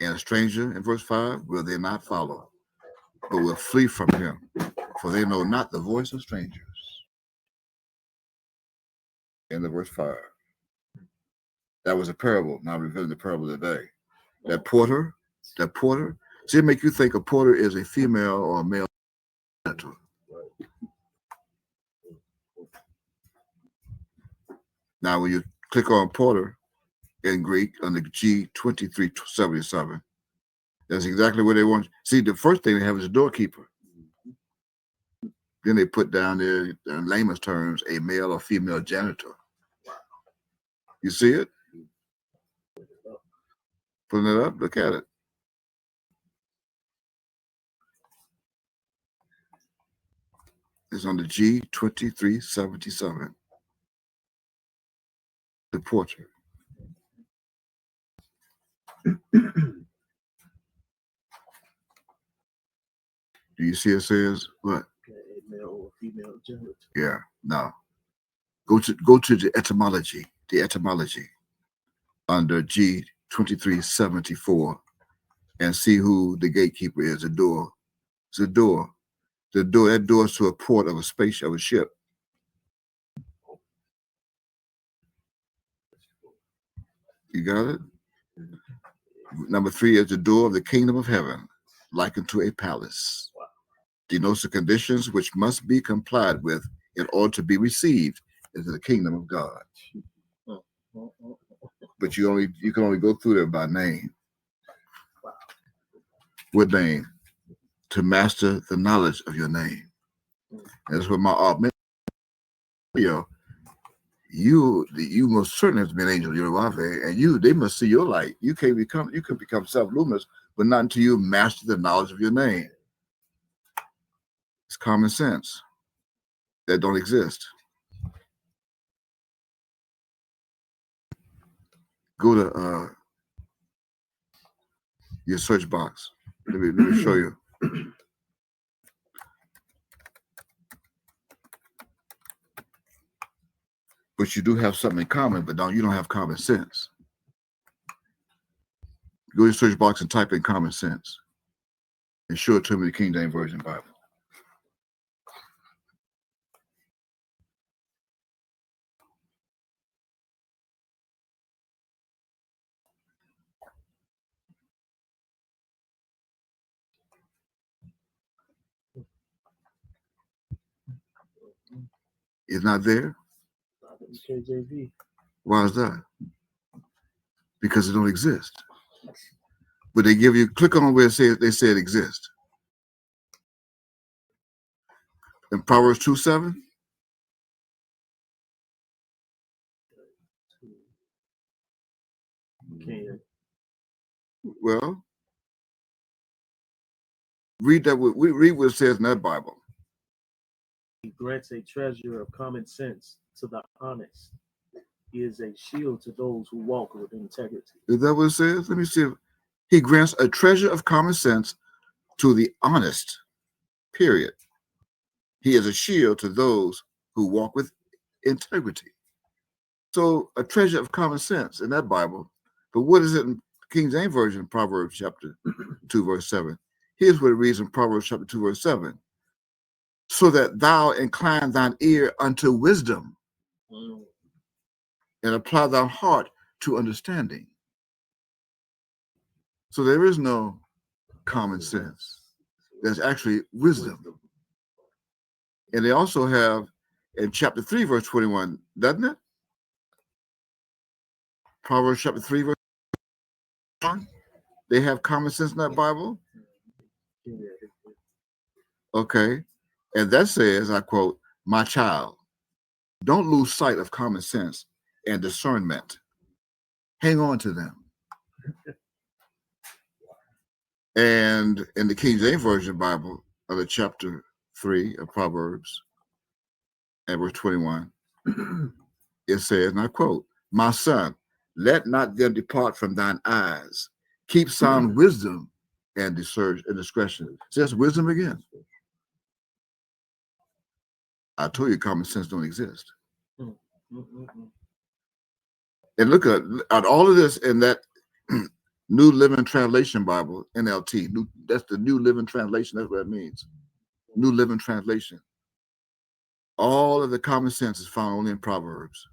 [SPEAKER 2] And a stranger, in verse 5, will they not follow, but will flee from him, for they know not the voice of strangers. In the verse 5. That was a parable. Now revealing the parable today. That porter, see, it make you think a porter is a female or a male. Now, when you click on porter in Greek on the G2377, that's exactly what they want. See, the first thing they have is a doorkeeper. Then they put down there, in layman's terms, a male or female janitor. You see it? Putting it up, look at it. It's on the G2377. The porter. Do you see it says what?
[SPEAKER 4] Male or female gender.
[SPEAKER 2] Yeah, no. Go to the etymology. The etymology under G2374 and see who the gatekeeper is. The door. It's a door. That door is to a port of a spaceship, of a ship. You got it? Number 3 is the door of the kingdom of heaven, likened to a palace. Denotes the conditions which must be complied with in order to be received into the kingdom of God. But you can only go through there by name. What name? To master the knowledge of your name. And that's what my video. You most certainly have to be an angel of Yehweh, and they must see your light. You can become self-luminous, but not until you master the knowledge of your name. It's common sense. That don't exist. Go to your search box. Let me show you. But you do have something in common, but you don't have common sense. Go to your search box and type in common sense. And show it to me, the King James Version Bible. It's not there.
[SPEAKER 4] Not in KJV.
[SPEAKER 2] Why is that? Because it don't exist. But they give you, click on where they say it exists. In Proverbs 2:7.
[SPEAKER 4] Can
[SPEAKER 2] Well, read that. Read what it says in that Bible.
[SPEAKER 4] he grants a treasure of common sense to the honest. He is a shield to those who walk with integrity.
[SPEAKER 2] Is that what it says? Let me see. He grants a treasure of common sense to the honest. Period. He is a shield to those who walk with integrity. So a treasure of common sense in that Bible. But what is it in King James Version, Proverbs chapter 2, verse 7? Here's what it reads in Proverbs chapter 2, verse 7. So that thou incline thine ear unto wisdom and apply thy heart to understanding. So there is no common sense. There's actually wisdom. And they also have in chapter 3, verse 21, doesn't it? Proverbs chapter 3, verse 1. They have common sense in that Bible. Okay. And that says, I quote, my child, don't lose sight of common sense and discernment. Hang on to them. And in the King James Version Bible, of the chapter 3 of Proverbs, and verse 21, it says, and I quote, my son, let not them depart from thine eyes. Keep sound wisdom and discretion. It says wisdom again. I told you common sense don't exist. And look at all of this in that New Living Translation Bible, NLT. That's the New Living Translation. That's what it means. New Living Translation. All of the common sense is found only in Proverbs.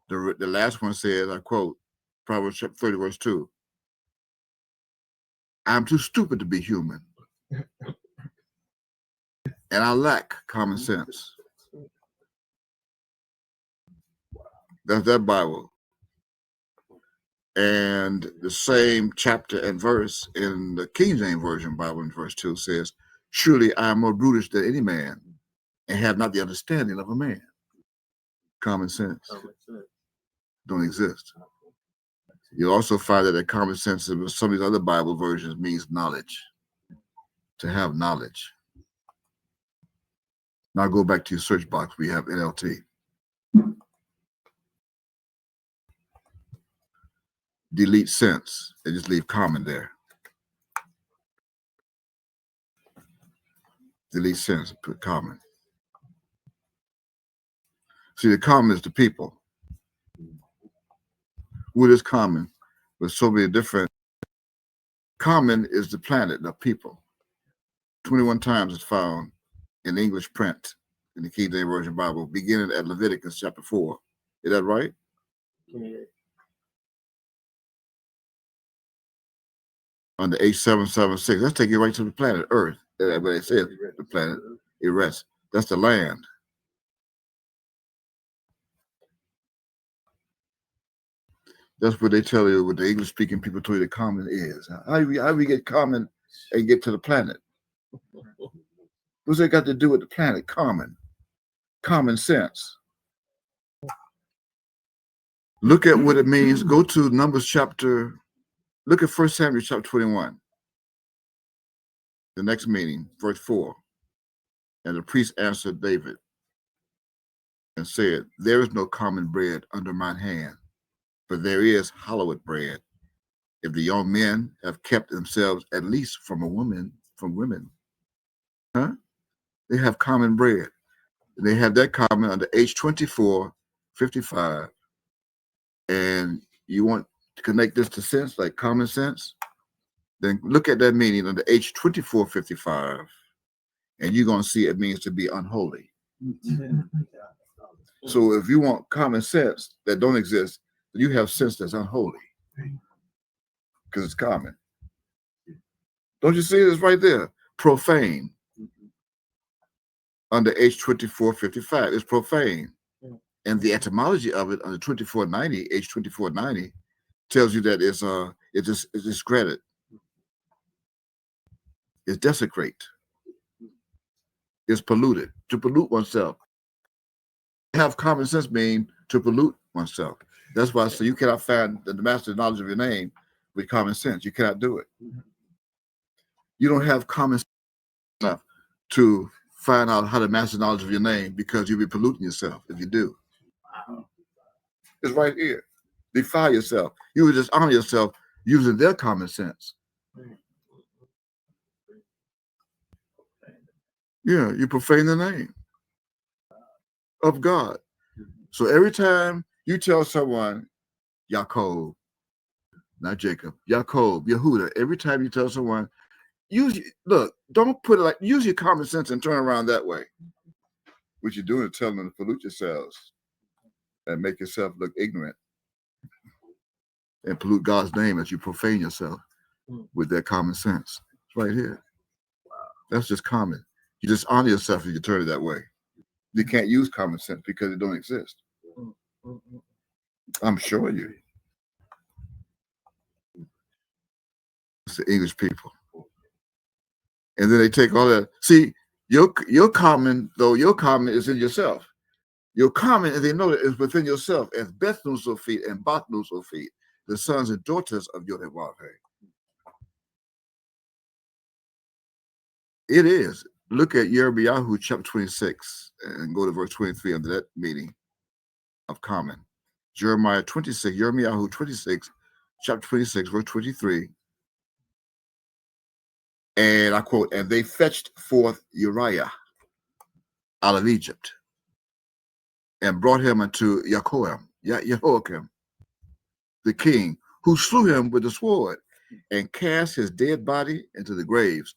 [SPEAKER 2] The last one says, I quote, Proverbs chapter 30, verse 2. I'm too stupid to be human. And I lack common sense. That's that Bible. And the same chapter and verse in the King James Version Bible in verse 2 says, surely I am more brutish than any man and have not the understanding of a man. Common sense don't exist. You'll also find that common sense in some of these other Bible versions means knowledge, to have knowledge. Now go back to your search box. We have NLT. Delete sense and just leave common there. Delete sense and put common. See, the common is the people. What is common? With so many different. Common is the planet, the people. 21 times it's found in English print in the King James Version Bible, beginning at Leviticus chapter 4. Is that right?
[SPEAKER 4] Yeah.
[SPEAKER 2] On the H776. Let's take you right to the planet Earth. That's what it says, the planet, it rests. That's the land. That's what they tell you, what the English-speaking people tell you the common is. How do we get common and get to the planet? What's that got to do with the planet? Common. Common sense. Look at what it means. Go to Numbers chapter, look at 1 Samuel chapter 21. The next meeting, verse 4. And the priest answered David and said, there is no common bread under mine hand, but there is hallowed bread. If the young men have kept themselves at least from women, they have common bread. They have that common under H2455. And you want to connect this to sense, like common sense, then look at that meaning under H2455, and you're going to see it means to be unholy. So if you want common sense that don't exist, then you have sense that's unholy because it's common. Don't you see this right there? Profane. under H2455. It's profane.
[SPEAKER 4] Mm.
[SPEAKER 2] And the etymology of it under 2490, H2490, tells you that it's discredit. It's desecrate. It's polluted. To pollute oneself. Have common sense mean to pollute oneself. That's why I say you cannot find the master knowledge of your name with common sense. You cannot do it. You don't have common sense enough to find out how to master knowledge of your name, because you'll be polluting yourself if you do. It's right here. Defy yourself. You will dishonor yourself using their common sense. Yeah, you profane the name of God. So every time you tell someone, Yaakov, not Jacob, Yaakov, Yehuda, every time you tell someone, don't put it like, use your common sense and turn around that way. What you're doing is telling them to pollute yourselves and make yourself look ignorant and pollute God's name as you profane yourself with their common sense. It's right here. That's just common. You just honor yourself if you turn it that way. You can't use common sense because it don't exist. I'm showing you. It's the English people. And then they take all that. See, your common is in yourself. Your common, and they know that, is within yourself, as Beth Nusofit and Bat Nusofit, the sons and daughters of Yehwah. It is. Look at Yirmiyahu chapter 26 and go to verse 23 under that meaning of common. Jeremiah 26, Yirmiyahu 26, chapter 26, verse 23. And I quote, and they fetched forth Uriah out of Egypt and brought him unto Jehoiakim, the king, who slew him with the sword and cast his dead body into the graves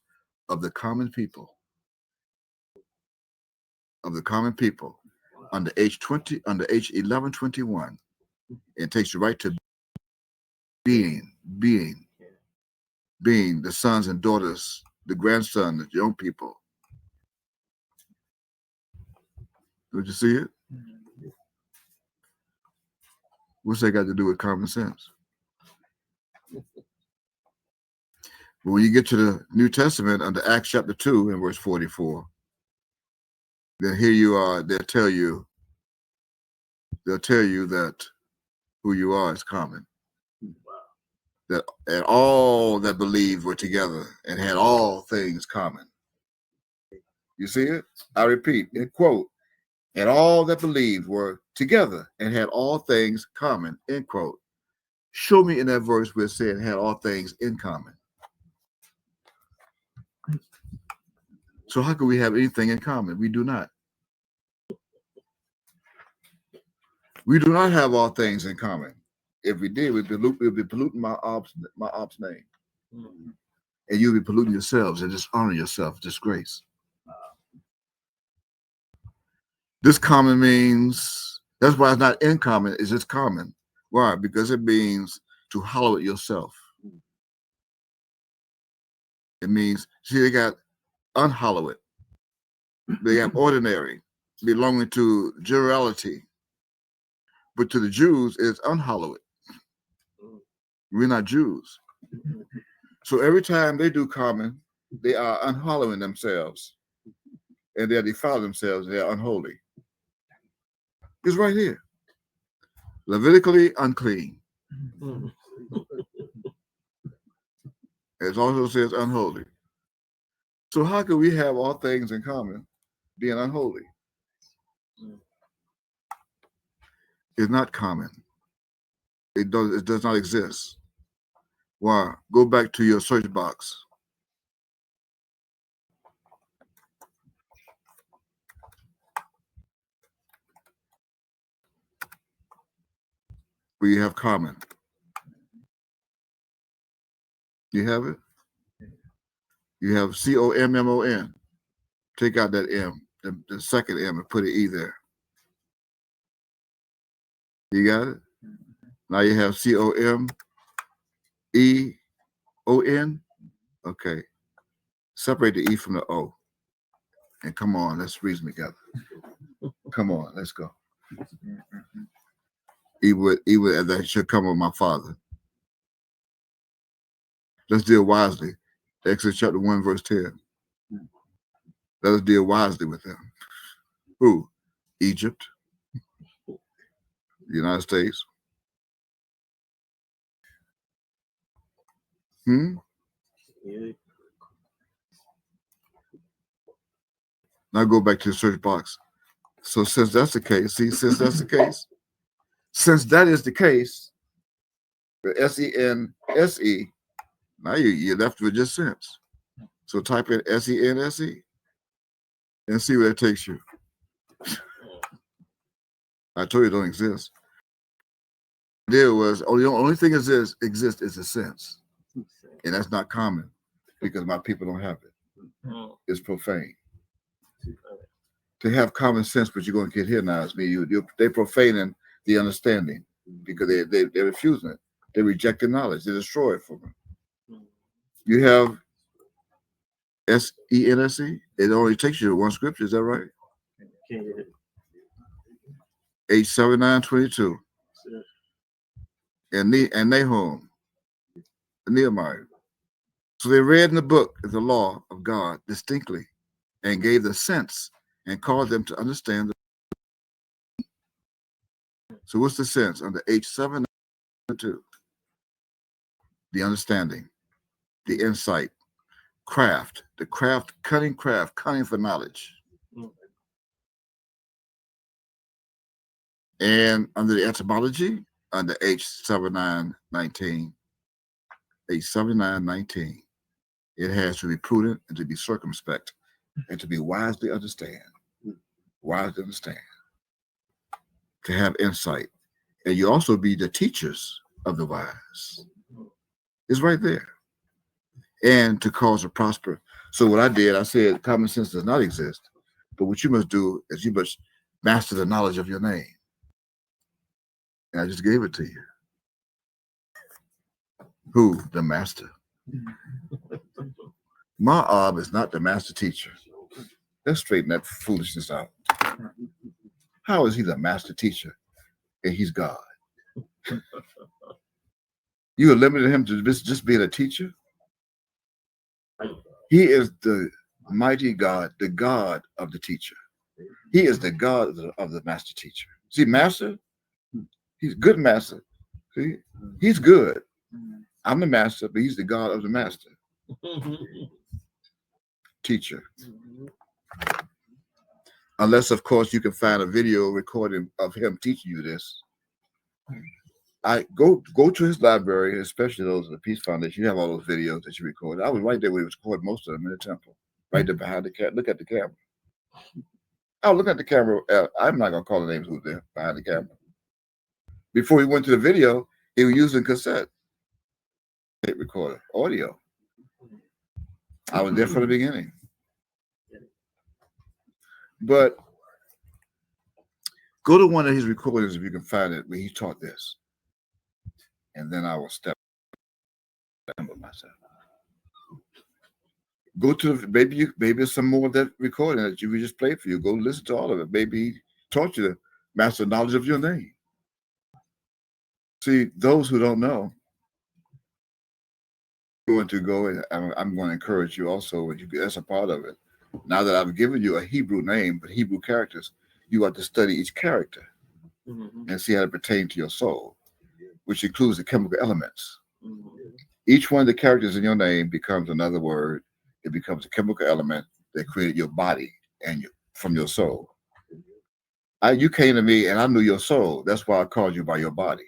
[SPEAKER 2] of the common people. Under H20, under H1121. It takes you right to being the sons and daughters, the grandson, the young people. Did you see it? What's that got to do with common sense? But when you get to the New Testament under Acts chapter 2 and verse 44, then here you are, they'll tell you that who you are is common. That and all that believed were together and had all things common. You see it? I repeat, in quote, and all that believed were together and had all things common, end quote. Show me in that verse where it said had all things in common. So how can we have anything in common? We do not. We do not have all things in common. If we did, we'd be polluting my ops name. Mm-hmm. And you'll be polluting yourselves and dishonor yourself, disgrace. This common means, that's why it's not in common, it's just common. Why? Because it means to hollow it yourself. It means, see, they got unhollow it. They have ordinary, belonging to generality. But to the Jews, it's unhollow it. We're not Jews. So every time they do common, they are unhollowing themselves. And they defile themselves, they are unholy. It's right here. Levitically unclean. It also says unholy. So how can we have all things in common being unholy? It's not common. It does not exist. Why? Go back to your search box. Where you have common. You have it? You have COMMON. Take out that M, the second M, and put an E there. You got it? Now you have COMEON. Okay. Separate the E from the O And come on, let's reason together. Come on, let's go. Even as I should come with my Father. Let's deal wisely. Exodus chapter 1, verse 10. Let us deal wisely with them. Who? Egypt, the United States.
[SPEAKER 4] Yeah.
[SPEAKER 2] Now go back to the search box. So since that's the case, since that is the case, the S-E-N-S-E, now you're left with just sense. So type in S-E-N-S-E and see where it takes you. I told you it don't exist. The idea was, the only thing that exists is a sense. And that's not common because my people don't have it. It's profane. To have common sense, but you're going to get here now. It's me. They're profaning the understanding because they're refusing it. They reject the knowledge. They destroy it for them. You have S-E-N-S-E. It only takes you to one scripture. Is that right? H79:22. And Nahum, Nehemiah. So they read in the book of the law of God distinctly and gave the sense and caused them to understand. So what's the sense under H7:2? The understanding, the insight, craft, cunning for knowledge. And under the etymology, under H79:19, it has to be prudent and to be circumspect and to be wisely understand. To have insight. And you also be the teachers of the wise. It's right there. And to cause a prosper. So what I did, I said common sense does not exist. But what you must do is you must master the knowledge of your name. And I just gave it to you. Who? The master. Ma'ab is not the master teacher. Let's straighten that foolishness out. How is he the master teacher and he's God? You limited him to just being a teacher? He is the mighty God, the God of the teacher. He is the God of the master teacher. See, master, he's good master. See, he's good. I'm the master, but he's the God of the master. Teacher. Unless, of course, you can find a video recording of him teaching you this. I go to his library, especially those of the Peace Foundation. You have all those videos that you recorded. I was right there when he was recording most of them in the temple, right there behind the camera. Look at the camera. Oh, look at the camera. I'm not gonna call the names who's there behind the camera. Before he went to the video, he was using cassette tape recorder, audio. I was there from the beginning. But go to one of his recordings if you can find it where he taught this. And then I will step with myself. Go to maybe some more of that recording that we just played for you. Go listen to all of it. Maybe he taught you to master knowledge of your name. See, those who don't know, I'm going to go and I'm going to encourage you also. That's a part of it. Now that I've given you a Hebrew name, but Hebrew characters, you have to study each character and see how it pertains to your soul, which includes the chemical elements. Each one of the characters in your name becomes another word. It becomes a chemical element that created your body and from your soul. You came to me and I knew your soul. That's why I called you by your body.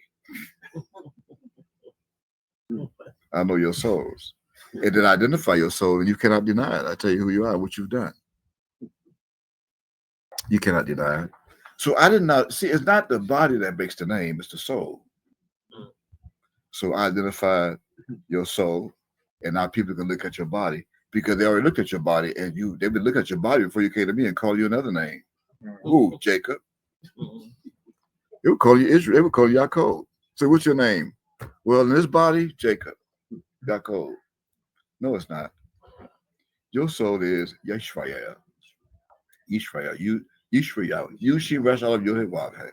[SPEAKER 2] I know your souls. And then identify your soul, and you cannot deny it. I tell you who you are, what you've done. You cannot deny it. So I did not see, it's not the body that makes the name, it's the soul. So I identified your soul, and now people can look at your body because they already looked at your body, and they've been looking at your body before you came to me and call you another name. Who? Jacob. They would call you Israel. They would call you Yaakov. So what's your name? Well, in this body, Jacob. Yaakov. No, it's not. Your soul is Yeshua. Israel. Israel. You she rest all of your Yehwa.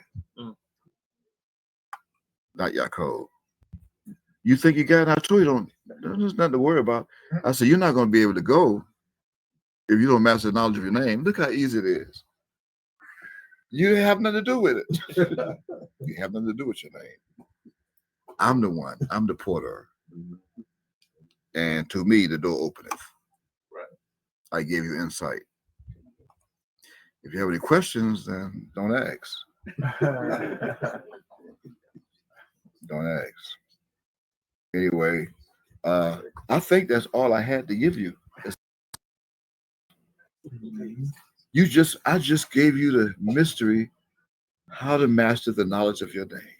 [SPEAKER 2] Not Yaakov. You think you got it? I told you don't. There's nothing to worry about. I said you're not going to be able to go if you don't master the knowledge of your name. Look how easy it is. You have nothing to do with it. You have nothing to do with your name. I'm the one. I'm the porter. And to me, the door openeth.
[SPEAKER 5] Right.
[SPEAKER 2] I gave you insight. If you have any questions, then don't ask. Don't ask. Anyway, I think that's all I had to give you. I just gave you the mystery, how to master the knowledge of your name.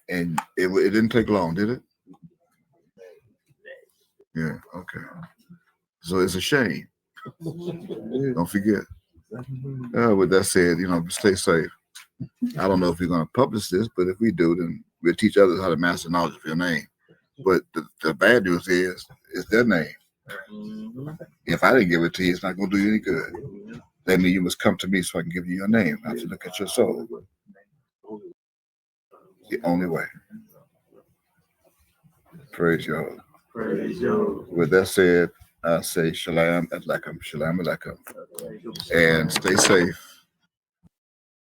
[SPEAKER 2] And it didn't take long, did it? Yeah, okay. So it's a shame. Don't forget. With that said, stay safe. I don't know if we're going to publish this, but if we do, then we'll teach others how to master knowledge of your name. But the bad news is, it's their name. If I didn't give it to you, it's not going to do you any good. That means you must come to me so I can give you your name. I have to look at your soul. The only way. Praise Yahweh.
[SPEAKER 4] Praise Yahweh.
[SPEAKER 2] With that said, I say shalom aleichem, shalom aleichem, and stay safe.